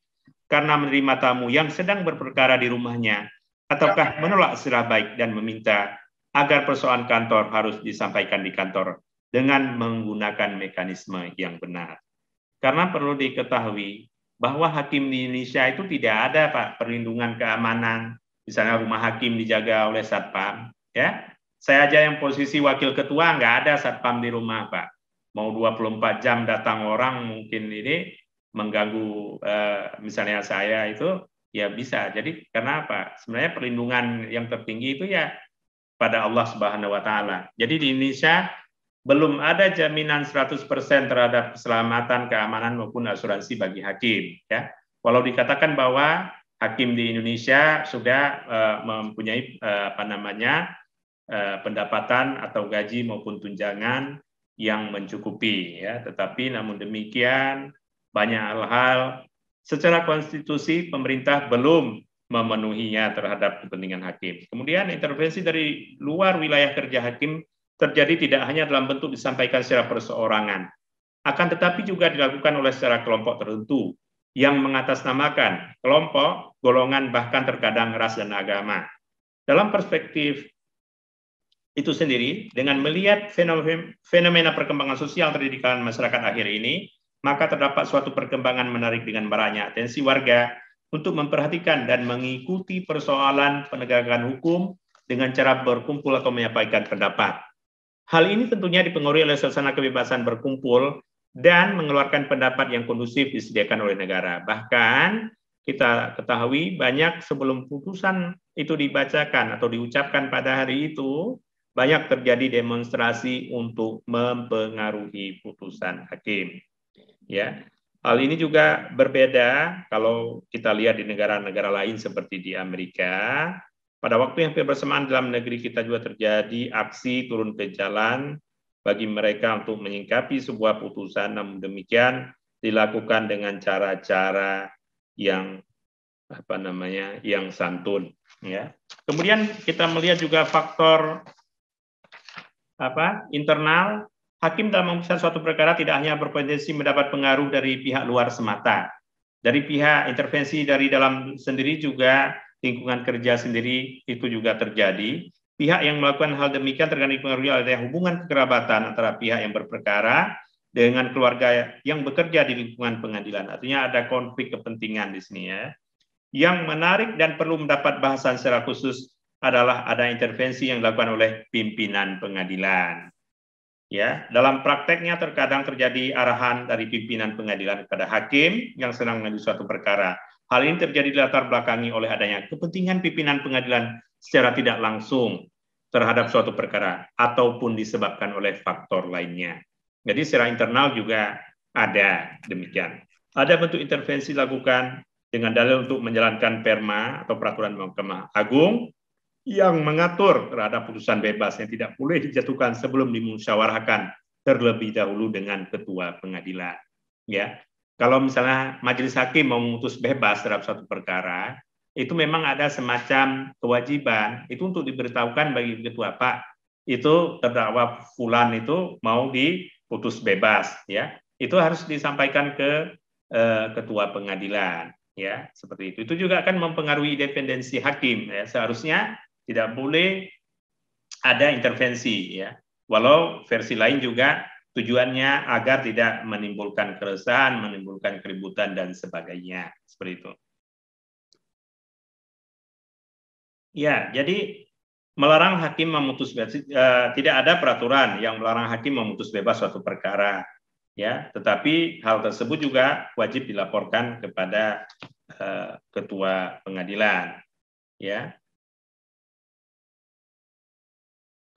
karena menerima tamu yang sedang berperkara di rumahnya, ataukah menolak secara baik dan meminta agar persoalan kantor harus disampaikan di kantor dengan menggunakan mekanisme yang benar. Karena perlu diketahui bahwa hakim di Indonesia itu tidak ada, Pak, perlindungan keamanan. Misalnya rumah hakim dijaga oleh satpam, ya. Saya aja yang posisi wakil ketua nggak ada satpam di rumah, Pak. Mau 24 jam datang orang mungkin ini mengganggu misalnya saya itu ya bisa. Jadi karena apa? Sebenarnya perlindungan yang tertinggi itu ya pada Allah Subhanahu wa taala. Jadi di Indonesia belum ada jaminan 100% terhadap keselamatan, keamanan maupun asuransi bagi hakim, ya. Walau dikatakan bahwa hakim di Indonesia sudah mempunyai pendapatan atau gaji maupun tunjangan yang mencukupi, ya. Tetapi namun demikian banyak hal-hal secara konstitusi pemerintah belum memenuhinya terhadap kepentingan hakim. Kemudian intervensi dari luar wilayah kerja hakim terjadi tidak hanya dalam bentuk disampaikan secara perseorangan, akan tetapi juga dilakukan oleh secara kelompok tertentu yang mengatasnamakan kelompok, golongan, bahkan terkadang ras dan agama. Dalam perspektif itu sendiri, dengan melihat fenomena perkembangan sosial terjadi di kalangan masyarakat akhir ini, maka terdapat suatu perkembangan menarik dengan maraknya atensi warga untuk memperhatikan dan mengikuti persoalan penegakan hukum dengan cara berkumpul atau menyampaikan pendapat. Hal ini tentunya dipengaruhi oleh suasana kebebasan berkumpul dan mengeluarkan pendapat yang kondusif disediakan oleh negara. Bahkan kita ketahui banyak sebelum putusan itu dibacakan atau diucapkan pada hari itu, banyak terjadi demonstrasi untuk mempengaruhi putusan hakim. Ya, Hal ini juga berbeda kalau kita lihat di negara-negara lain seperti di Amerika. Pada waktu yang hampir bersamaan dalam negeri kita juga terjadi aksi turun ke jalan bagi mereka untuk menyingkapi sebuah putusan, namun demikian dilakukan dengan cara-cara yang yang santun. Ya. Kemudian kita melihat juga faktor internal. Hakim dalam memutuskan suatu perkara tidak hanya berpotensi mendapat pengaruh dari pihak luar semata. Dari pihak intervensi dari dalam sendiri juga, lingkungan kerja sendiri itu juga terjadi. Pihak yang melakukan hal demikian terkadang dipengaruhi oleh hubungan kekerabatan antara pihak yang berperkara dengan keluarga yang bekerja di lingkungan pengadilan. Artinya ada konflik kepentingan di sini ya. Yang menarik dan perlu mendapat bahasan secara khusus adalah ada intervensi yang dilakukan oleh pimpinan pengadilan. Ya, dalam prakteknya terkadang terjadi arahan dari pimpinan pengadilan kepada hakim yang sedang mengadili suatu perkara. Hal ini terjadi dilatar belakangi oleh adanya kepentingan pimpinan pengadilan secara tidak langsung terhadap suatu perkara ataupun disebabkan oleh faktor lainnya. Jadi secara internal juga ada demikian. Ada bentuk intervensi dilakukan dengan dalil untuk menjalankan perma atau peraturan Mahkamah Agung yang mengatur terhadap putusan bebas yang tidak boleh dijatuhkan sebelum dimusyawarahkan terlebih dahulu dengan ketua pengadilan. Ya, kalau misalnya majelis hakim mau memutus bebas terhadap suatu perkara, itu memang ada semacam kewajiban itu untuk diberitahukan bagi ketua, Pak, itu terdakwa fulan itu mau diputus bebas, ya, itu harus disampaikan ke ketua pengadilan, ya, seperti itu. Itu juga akan mempengaruhi independensi hakim, ya, seharusnya tidak boleh ada intervensi, ya. Walau versi lain juga tujuannya agar tidak menimbulkan keresahan, menimbulkan keributan dan sebagainya, seperti itu. Ya, jadi melarang hakim memutus bebas, tidak ada peraturan yang melarang hakim memutus bebas suatu perkara, ya. Tetapi hal tersebut juga wajib dilaporkan kepada ketua pengadilan, ya.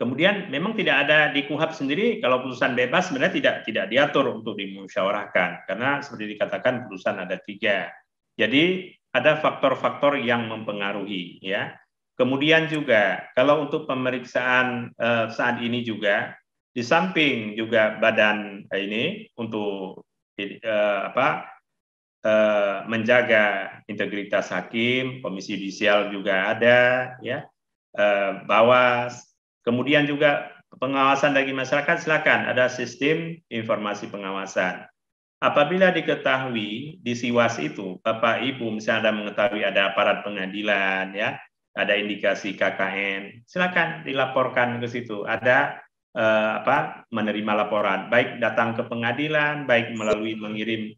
Kemudian memang tidak ada di KUHAP sendiri kalau putusan bebas sebenarnya tidak diatur untuk dimusyawarahkan karena seperti dikatakan putusan ada 3. Jadi ada faktor-faktor yang mempengaruhi, ya. Kemudian juga kalau untuk pemeriksaan saat ini juga di samping juga badan ini untuk menjaga integritas hakim, komisi yudisial juga ada, ya, Bawas. Kemudian juga pengawasan bagi masyarakat, silakan ada sistem informasi pengawasan. Apabila diketahui di Siwas itu, Bapak Ibu misalnya mengetahui ada aparat pengadilan, ya, ada indikasi KKN, silakan dilaporkan ke situ. Ada menerima laporan, baik datang ke pengadilan, baik melalui mengirim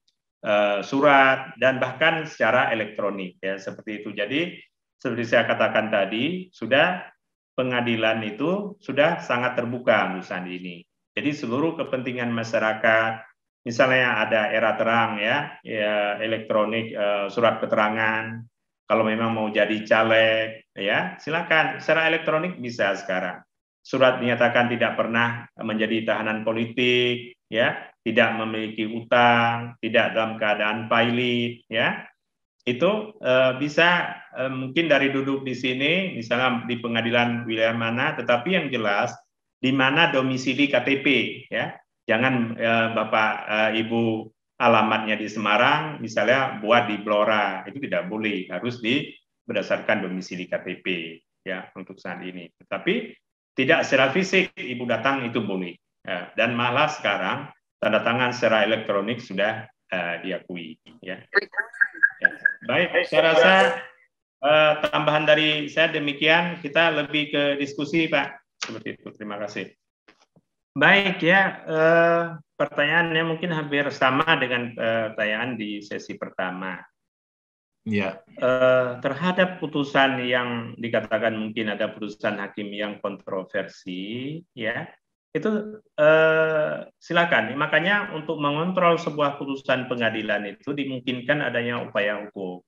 surat dan bahkan secara elektronik, ya, seperti itu. Jadi seperti saya katakan tadi, sudah pengadilan itu sudah sangat terbuka urusan ini. Jadi seluruh kepentingan masyarakat, misalnya ada era terang, ya elektronik, surat keterangan, kalau memang mau jadi caleg, ya silakan secara elektronik bisa sekarang. Surat dinyatakan tidak pernah menjadi tahanan politik, ya, tidak memiliki utang, tidak dalam keadaan pilot, ya. Itu bisa mungkin dari duduk di sini, misalnya di pengadilan wilayah mana, tetapi yang jelas di mana domisili KTP, ya. Jangan Bapak Ibu alamatnya di Semarang, misalnya buat di Blora, itu tidak boleh, harus berdasarkan domisili KTP, ya, untuk saat ini. Tetapi tidak secara fisik Ibu datang itu boleh, ya. Dan malah sekarang tanda tangan secara elektronik sudah diakui, ya. Baik, saya rasa tambahan dari saya demikian. Kita lebih ke diskusi, Pak. Seperti itu. Terima kasih. Baik, ya. Pertanyaannya mungkin hampir sama dengan pertanyaan di sesi pertama. Ya. Terhadap putusan yang dikatakan mungkin ada putusan hakim yang kontroversi, ya. Itu silakan. Makanya untuk mengontrol sebuah putusan pengadilan itu dimungkinkan adanya upaya hukum,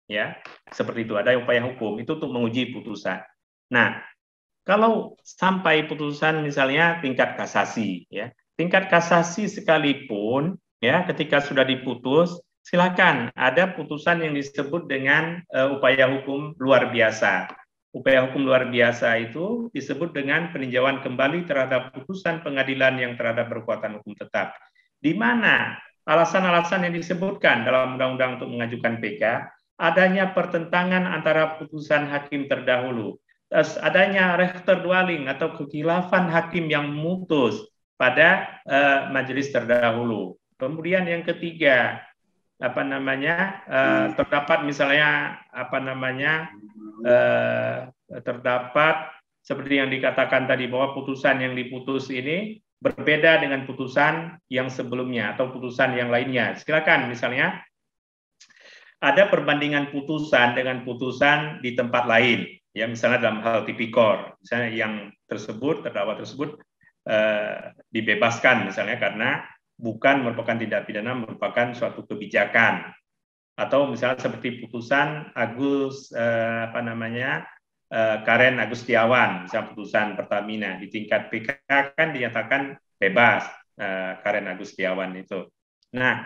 ya, seperti itu. Ada upaya hukum itu untuk menguji putusan. Nah, kalau sampai putusan misalnya tingkat kasasi, ya, tingkat kasasi sekalipun ya, ketika sudah diputus, silakan ada putusan yang disebut dengan upaya hukum luar biasa. Upaya hukum luar biasa itu disebut dengan peninjauan kembali terhadap putusan pengadilan yang terhadap berkekuatan hukum tetap. Di mana alasan-alasan yang disebutkan dalam undang-undang untuk mengajukan PK, adanya pertentangan antara putusan hakim terdahulu, adanya rechter dwelling atau kekhilafan hakim yang memutus pada majelis terdahulu. Kemudian yang ketiga, terdapat misalnya terdapat seperti yang dikatakan tadi bahwa putusan yang diputus ini berbeda dengan putusan yang sebelumnya atau putusan yang lainnya. Silakan misalnya ada perbandingan putusan dengan putusan di tempat lain, ya misalnya dalam hal tipikor, misalnya yang terdakwa tersebut dibebaskan misalnya karena bukan merupakan tindak pidana, merupakan suatu kebijakan. Atau misalnya seperti putusan Karen Agustiawan, misalnya putusan Pertamina di tingkat PK kan dinyatakan bebas Karen Agustiawan itu. Nah,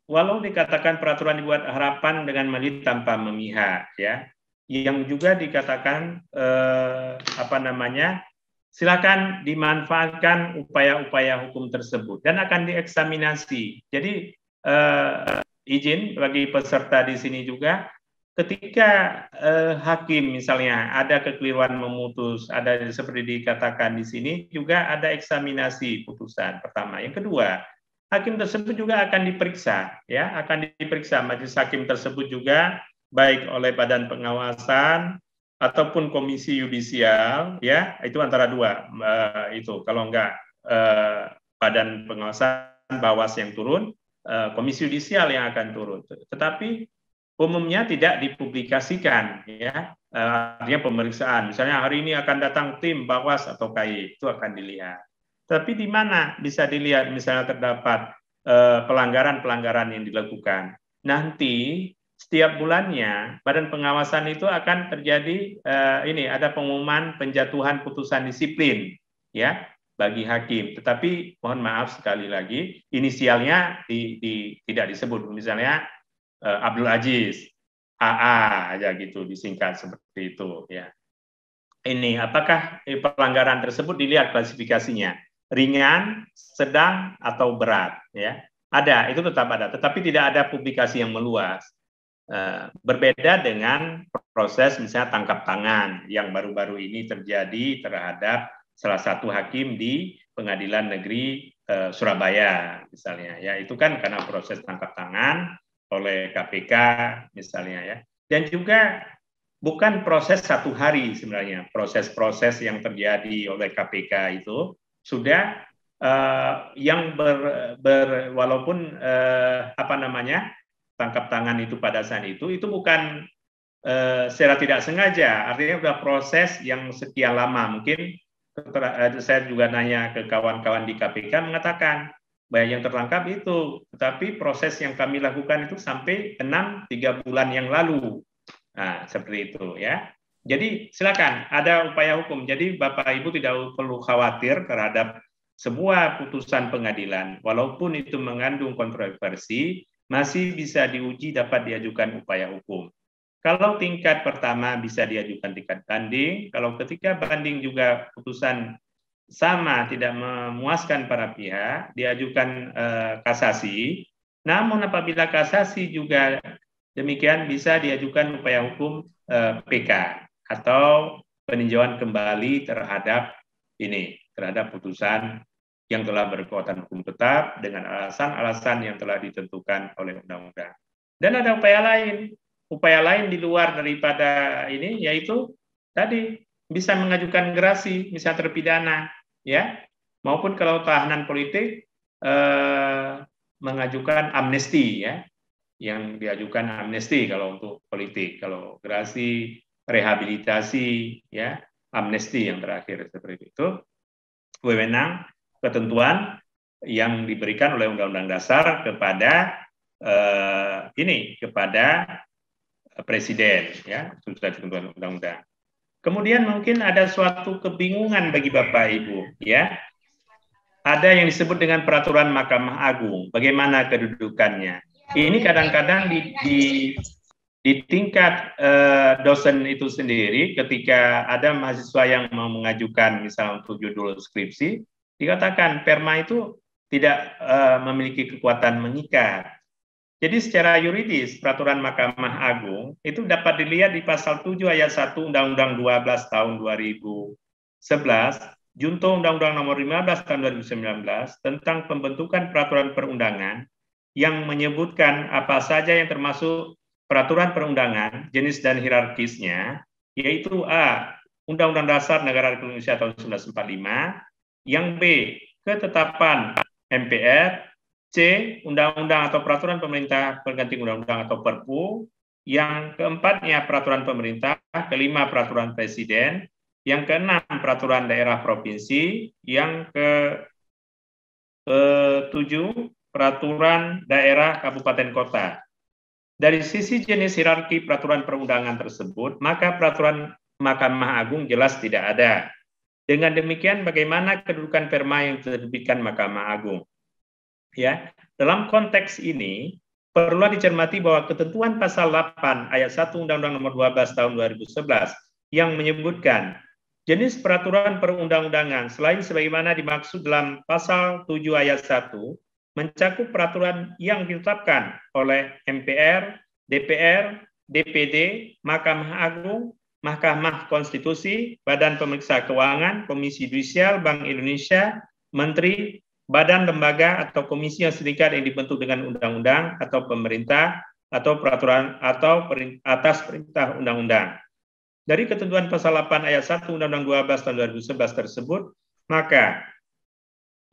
walau dikatakan peraturan dibuat harapan dengan majelis tanpa memihak, ya, yang juga dikatakan silakan dimanfaatkan upaya-upaya hukum tersebut dan akan dieksaminasi. Jadi izin bagi peserta di sini juga, ketika hakim misalnya ada kekeliruan memutus, ada seperti dikatakan di sini juga ada eksaminasi putusan pertama. Yang kedua, hakim tersebut juga akan diperiksa, ya, akan diperiksa majelis hakim tersebut juga baik oleh badan pengawasan ataupun komisi yudisial, ya, itu antara dua itu. Kalau enggak badan pengawasan Bawas yang turun, komisi yudisial yang akan turun. Tetapi umumnya tidak dipublikasikan, ya, artinya pemeriksaan. Misalnya hari ini akan datang tim Bawas atau KAI, itu akan dilihat. Tapi di mana bisa dilihat misalnya terdapat pelanggaran-pelanggaran yang dilakukan. Nanti setiap bulannya badan pengawasan itu akan terjadi ada pengumuman penjatuhan putusan disiplin, ya, bagi hakim. Tetapi mohon maaf sekali lagi inisialnya tidak disebut, misalnya Abdul Aziz AA aja gitu disingkat seperti itu, ya. Ini apakah pelanggaran tersebut dilihat klasifikasinya ringan, sedang atau berat, ya. Ada, itu tetap ada, tetapi tidak ada publikasi yang meluas. Berbeda dengan proses misalnya tangkap tangan yang baru-baru ini terjadi terhadap salah satu hakim di Pengadilan Negeri Surabaya misalnya, ya, itu kan karena proses tangkap tangan oleh KPK misalnya, ya, dan juga bukan proses satu hari sebenarnya, proses-proses yang terjadi oleh KPK itu sudah yang walaupun tangkap tangan itu pada saat itu bukan secara tidak sengaja, artinya sudah proses yang sekian lama. Mungkin saya juga nanya ke kawan-kawan di KPK mengatakan bahwa yang tertangkap itu, tetapi proses yang kami lakukan itu sampai 3 bulan yang lalu. Nah, seperti itu, ya. Jadi silakan ada upaya hukum. Jadi Bapak Ibu tidak perlu khawatir terhadap sebuah putusan pengadilan, walaupun itu mengandung kontroversi, masih bisa diuji, dapat diajukan upaya hukum. Kalau tingkat pertama bisa diajukan tingkat banding, kalau ketika banding juga putusan sama tidak memuaskan para pihak, diajukan kasasi. Namun apabila kasasi juga demikian, bisa diajukan upaya hukum PK atau peninjauan kembali terhadap putusan yang telah berkekuatan hukum tetap dengan alasan-alasan yang telah ditentukan oleh undang-undang. Dan ada upaya lain di luar daripada ini, yaitu tadi bisa mengajukan gerasi, misalnya terpidana, ya, maupun kalau tahanan politik mengajukan amnesti, ya, yang diajukan amnesti kalau untuk politik, kalau gerasi rehabilitasi, ya, amnesti yang terakhir seperti itu, wewenang ketentuan yang diberikan oleh Undang-Undang Dasar kepada kepada Presiden, ya, sudah ditentukan undang-undang. Kemudian mungkin ada suatu kebingungan bagi Bapak Ibu, ya. ada yang disebut dengan peraturan Mahkamah Agung. Bagaimana kedudukannya? Ini kadang-kadang di tingkat dosen itu sendiri, ketika ada mahasiswa yang mau mengajukan misalnya untuk judul skripsi, dikatakan perma itu tidak memiliki kekuatan mengikat. Jadi secara yuridis peraturan Mahkamah Agung itu dapat dilihat di pasal 7 ayat 1 Undang-Undang 12 tahun 2011, Junto Undang-Undang Nomor 15 tahun 2019 tentang pembentukan peraturan perundangan yang menyebutkan apa saja yang termasuk peraturan perundangan, jenis dan hierarkisnya, yaitu A. Undang-Undang Dasar Negara Republik Indonesia tahun 1945, yang B. Ketetapan MPR, C. Undang-undang atau peraturan pemerintah pengganti undang-undang atau Perpu, yang keempatnya peraturan pemerintah, kelima peraturan presiden, yang keenam peraturan daerah provinsi, yang ketujuh peraturan daerah kabupaten kota. Dari sisi jenis hierarki peraturan perundangan tersebut, maka peraturan Mahkamah Agung jelas tidak ada. Dengan demikian, bagaimana kedudukan perma yang diterbitkan Mahkamah Agung? Ya, dalam konteks ini perlu dicermati bahwa ketentuan pasal 8 ayat 1 Undang-Undang Nomor 12 tahun 2011 yang menyebutkan jenis peraturan perundang-undangan selain sebagaimana dimaksud dalam pasal 7 ayat 1 mencakup peraturan yang ditetapkan oleh MPR, DPR, DPD, Mahkamah Agung, Mahkamah Konstitusi, Badan Pemeriksa Keuangan, Komisi Yudisial, Bank Indonesia, Menteri, badan, lembaga, atau komisi yang serikat yang dibentuk dengan undang-undang atau pemerintah atau peraturan atau atas perintah undang-undang. Dari ketentuan pasal 8 ayat 1 Undang-Undang 12 tahun 2011 tersebut, maka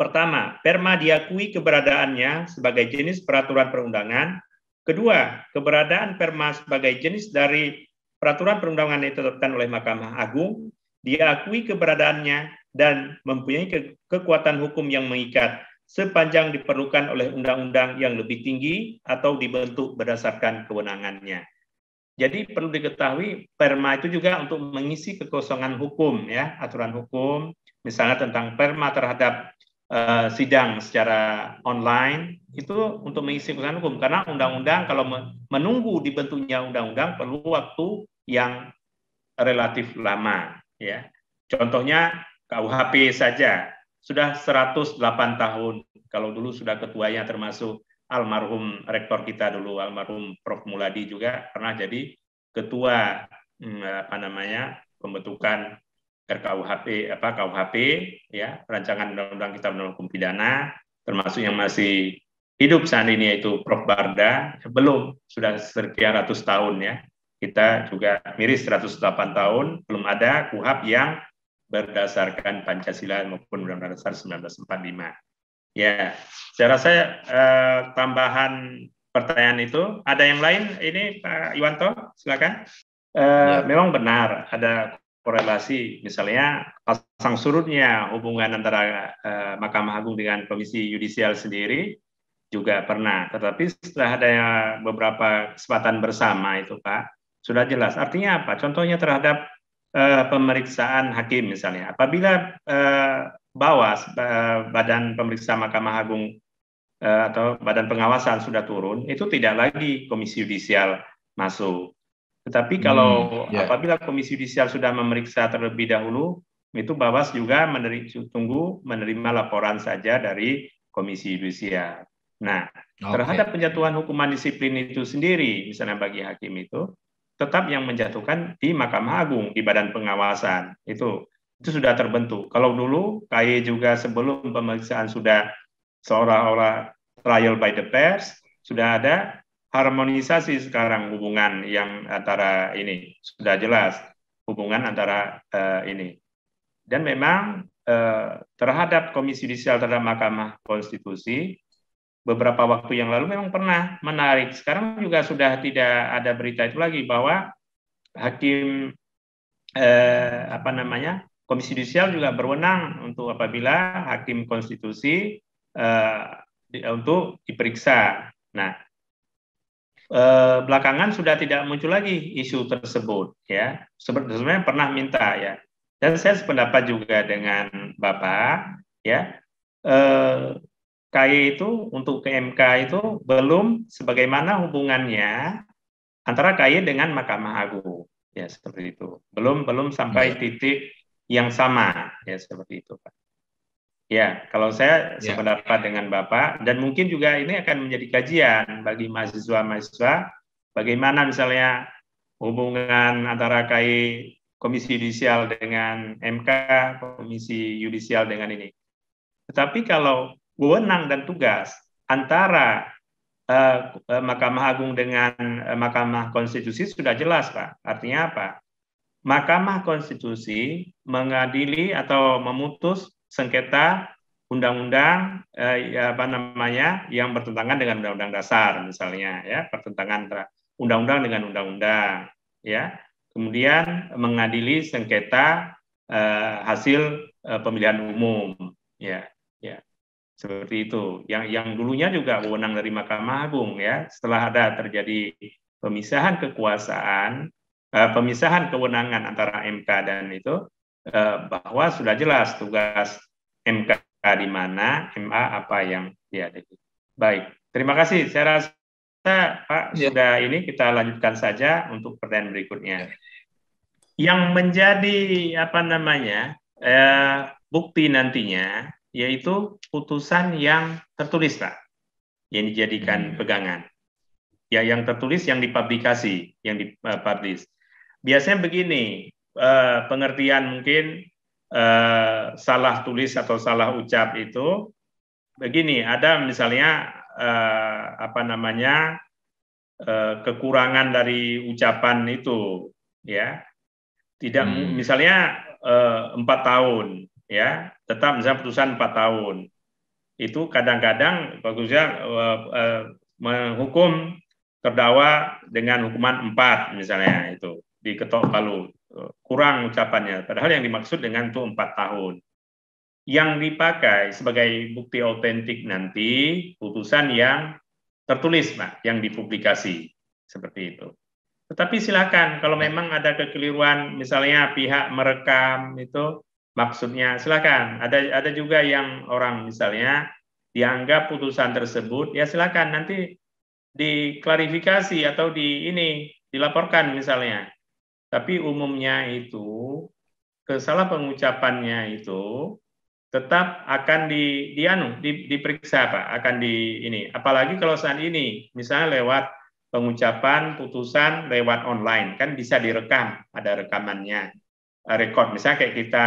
pertama, perma diakui keberadaannya sebagai jenis peraturan perundangan. Kedua, keberadaan perma sebagai jenis dari peraturan perundangan yang ditetapkan oleh Mahkamah Agung diakui keberadaannya dan mempunyai kekuatan hukum yang mengikat sepanjang diperlukan oleh undang-undang yang lebih tinggi atau dibentuk berdasarkan kewenangannya. Jadi perlu diketahui perma itu juga untuk mengisi kekosongan hukum, ya, aturan hukum, misalnya tentang perma terhadap sidang secara online, itu untuk mengisi kekosongan hukum, karena undang-undang kalau menunggu dibentuknya undang-undang perlu waktu yang relatif lama, ya. Contohnya KUHP saja sudah 108 tahun. Kalau dulu sudah ketuanya termasuk almarhum rektor kita dulu, almarhum Prof. Muladi juga pernah jadi ketua pembentukan RKUHP KUHP, ya, rancangan undang-undang kitab undang hukum pidana, termasuk yang masih hidup saat ini yaitu Prof. Barda, belum, sudah sekian ratus tahun, ya. Kita juga miris 108 tahun, belum ada KUHP yang berdasarkan Pancasila maupun Undang-Undang Dasar 1945. Ya, saya rasa tambahan pertanyaan itu. Ada yang lain? Ini Pak Iwanto, silakan. Memang benar ada korelasi, misalnya pasang surutnya hubungan antara Mahkamah Agung dengan Komisi Yudisial sendiri juga pernah. Tetapi setelah ada beberapa kesempatan bersama itu, Pak, sudah jelas. Artinya apa? Contohnya terhadap pemeriksaan hakim misalnya. Apabila Bawas, Badan Pemeriksa Mahkamah Agung atau Badan Pengawasan sudah turun, itu tidak lagi Komisi Yudisial masuk. Tetapi kalau apabila Komisi Yudisial sudah memeriksa terlebih dahulu, itu Bawas juga menerima laporan saja dari Komisi Yudisial. Nah, terhadap penjatuhan hukuman disiplin itu sendiri, misalnya bagi hakim itu, tetap yang menjatuhkan di Mahkamah Agung, di Badan Pengawasan. Itu sudah terbentuk. Kalau dulu, KY juga sebelum pemeriksaan sudah seolah-olah trial by the pairs, sudah ada harmonisasi sekarang hubungan yang antara ini. Sudah jelas hubungan antara ini. Dan memang terhadap Komisi Yudisial terhadap Mahkamah Konstitusi, beberapa waktu yang lalu memang pernah menarik. Sekarang juga sudah tidak ada berita itu lagi bahwa hakim Komisi Yudisial juga berwenang untuk apabila hakim konstitusi untuk diperiksa. Nah, belakangan sudah tidak muncul lagi isu tersebut, ya. Sebenarnya pernah minta, ya. Dan saya sependapat juga dengan Bapak, ya. KY itu untuk ke MK itu belum sebagaimana hubungannya antara KY dengan Mahkamah Agung, ya seperti itu. Belum sampai titik yang sama, ya seperti itu, Pak. Ya, kalau saya sependapat dengan Bapak, dan mungkin juga ini akan menjadi kajian bagi mahasiswa-mahasiswa, bagaimana misalnya hubungan antara KY Komisi Yudisial dengan MK, Komisi Yudisial dengan ini. Tetapi kalau wewenang dan tugas antara Mahkamah Agung dengan Mahkamah Konstitusi sudah jelas, Pak. Artinya apa? Mahkamah Konstitusi mengadili atau memutus sengketa undang-undang yang bertentangan dengan undang-undang dasar, misalnya, ya, pertentangan antara undang-undang dengan undang-undang, ya. Kemudian mengadili sengketa hasil pemilihan umum, ya. Seperti itu. Yang dulunya juga wewenang dari Mahkamah Agung, ya. Setelah ada terjadi pemisahan kekuasaan, pemisahan kewenangan antara MK dan itu, bahwa sudah jelas tugas MK di mana, MA apa yang diadili. Baik, terima kasih. Saya rasa Pak sudah ini, kita lanjutkan saja untuk pertanyaan berikutnya. Yang menjadi bukti nantinya yaitu putusan yang tertulis, Pak, yang dijadikan pegangan. Ya, yang tertulis, yang dipublikasi, yang dipublish. Biasanya begini, pengertian mungkin salah tulis atau salah ucap itu begini, ada misalnya kekurangan dari ucapan itu, ya. Tidak misalnya 4 tahun, ya, tetap misalnya putusan 4 tahun. Itu kadang-kadang bagusnya menghukum terdakwa dengan hukuman 4 misalnya, itu diketok palu, kurang ucapannya, padahal yang dimaksud dengan itu 4 tahun. Yang dipakai sebagai bukti otentik nanti putusan yang tertulis, Pak, yang dipublikasi, seperti itu. Tetapi silakan kalau memang ada kekeliruan, misalnya pihak merekam itu maksudnya, silakan. Ada juga yang orang misalnya dianggap putusan tersebut, ya silakan nanti diklarifikasi atau dilaporkan misalnya. Tapi umumnya itu kesalah pengucapannya itu tetap akan diperiksa, Pak, akan apalagi kalau saat ini misalnya lewat pengucapan putusan lewat online, kan bisa direkam, ada rekamannya, record, misalnya kayak kita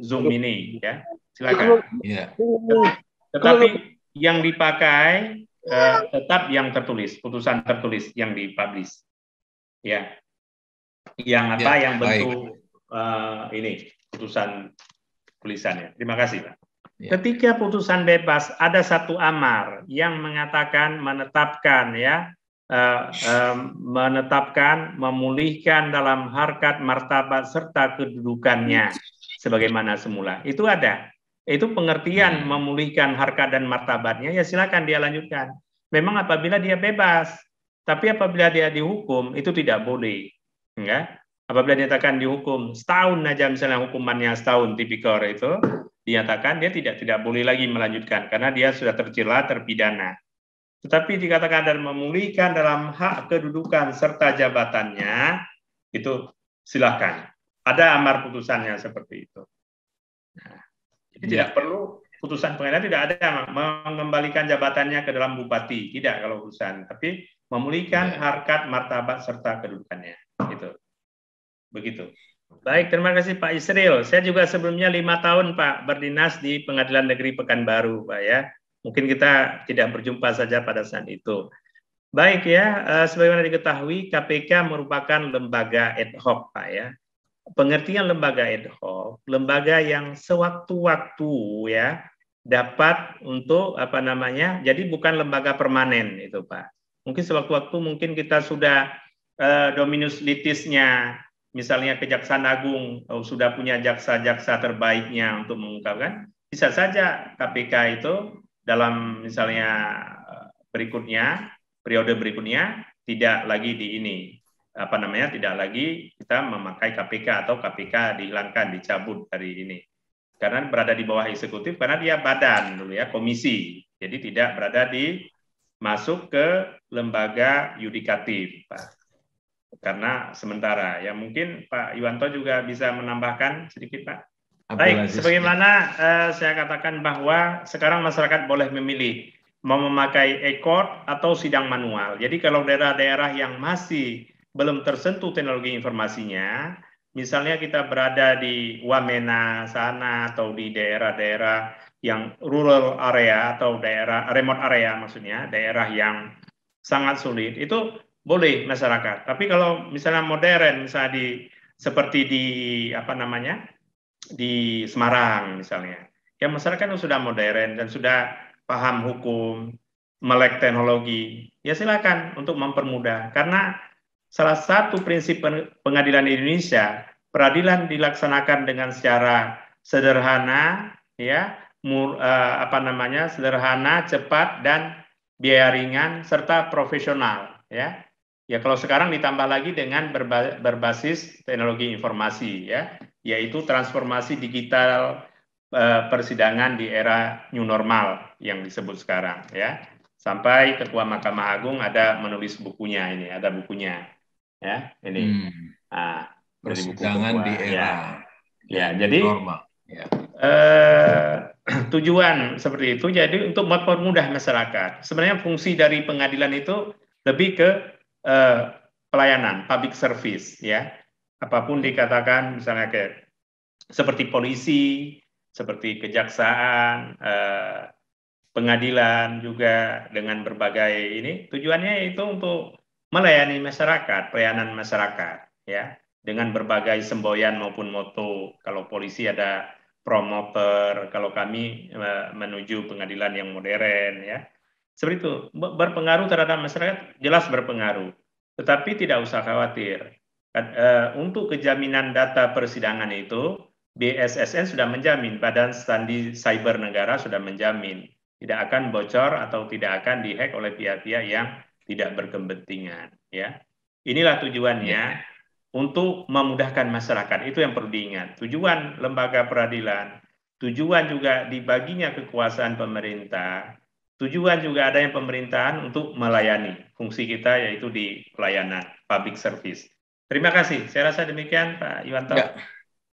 Zoom ini, ya, silakan. Tetapi yang dipakai tetap yang tertulis, putusan tertulis yang dipublish, ya, yang bentuk putusan tulisannya. Terima kasih, Pak. Ketika putusan bebas, ada satu amar yang mengatakan menetapkan, ya, memulihkan dalam harkat, martabat serta kedudukannya sebagaimana semula. Itu ada. Itu pengertian memulihkan harkat dan martabatnya, ya silakan dia lanjutkan. Memang apabila dia bebas, tapi apabila dia dihukum itu tidak boleh. Enggak? Apabila dinyatakan dihukum setahun aja, misalnya hukumannya setahun tipikor itu, dinyatakan dia tidak boleh lagi melanjutkan karena dia sudah tercela, terpidana. Tetapi dikatakan dan memulihkan dalam hak kedudukan serta jabatannya, itu silakan. Ada amar putusannya seperti itu. Nah, jadi tidak perlu putusan pengadilan, tidak ada mengembalikan jabatannya ke dalam bupati, tidak kalau putusan, tapi memulihkan harkat, martabat serta kedudukannya. Itu. Begitu. Baik, terima kasih Pak Isril. Saya juga sebelumnya 5 tahun Pak berdinas di Pengadilan Negeri Pekanbaru, Pak, ya. Mungkin kita tidak berjumpa saja pada saat itu. Baik, ya, sebagaimana diketahui KPK merupakan lembaga ad hoc, Pak, ya. Pengertian lembaga ad hoc, lembaga yang sewaktu-waktu, ya, dapat untuk jadi bukan lembaga permanen itu, Pak. Mungkin sewaktu-waktu mungkin kita sudah dominus litisnya, misalnya Kejaksaan Agung sudah punya jaksa-jaksa terbaiknya untuk mengungkapkan, bisa saja KPK itu dalam misalnya periode berikutnya tidak lagi tidak lagi kita memakai KPK atau KPK dihilangkan, dicabut dari ini. karena berada di bawah eksekutif, karena dia badan dulu ya, komisi. Jadi tidak berada di masuk ke lembaga yudikatif, Pak. Karena sementara ya, mungkin Pak Yuwanto juga bisa menambahkan sedikit, Pak. Baik, sebagaimana saya katakan bahwa sekarang masyarakat boleh memilih mau memakai e-court atau sidang manual. Jadi kalau daerah-daerah yang masih belum tersentuh teknologi informasinya, misalnya kita berada di Wamena sana atau di daerah-daerah yang rural area atau daerah remote area, maksudnya daerah yang sangat sulit, itu boleh masyarakat. Tapi kalau misalnya modern, misalnya seperti di apa namanya, di Semarang misalnya, ya masyarakat sudah modern dan sudah paham hukum, melek teknologi, ya silakan untuk mempermudah. Karena salah satu prinsip pengadilan Indonesia, peradilan dilaksanakan dengan secara sederhana, ya, sederhana, cepat dan biaya ringan serta profesional, ya. Ya kalau sekarang ditambah lagi dengan berbasis teknologi informasi, ya, yaitu transformasi digital persidangan di era new normal yang disebut sekarang, ya. Sampai Ketua Mahkamah Agung ada menulis bukunya ini, ada bukunya, ya, ini. Nah, persidangan di era jadi normal. Ya. Tujuan seperti itu, jadi untuk mempermudah masyarakat. Sebenarnya fungsi dari pengadilan itu lebih ke pelayanan, public service, ya. Apapun dikatakan, misalnya kayak seperti polisi, seperti kejaksaan, pengadilan juga dengan berbagai ini, tujuannya itu untuk melayani masyarakat, pelayanan masyarakat, ya, dengan berbagai semboyan maupun moto. Kalau polisi ada promoter, kalau kami menuju pengadilan yang modern, ya. Seperti itu, berpengaruh terhadap masyarakat, jelas berpengaruh. Tetapi tidak usah khawatir. Untuk kejaminan data persidangan itu, BSSN sudah menjamin, Badan Sandi Cyber Negara sudah menjamin tidak akan bocor atau tidak akan dihack oleh pihak-pihak yang tidak berkepentingan, ya. Inilah tujuannya, untuk memudahkan masyarakat. Itu yang perlu diingat. Tujuan lembaga peradilan, tujuan juga dibaginya kekuasaan pemerintah, tujuan juga adanya pemerintahan untuk melayani. Fungsi kita yaitu di pelayanan, public service. Terima kasih. Saya rasa demikian, Pak Yuwanto. Ya.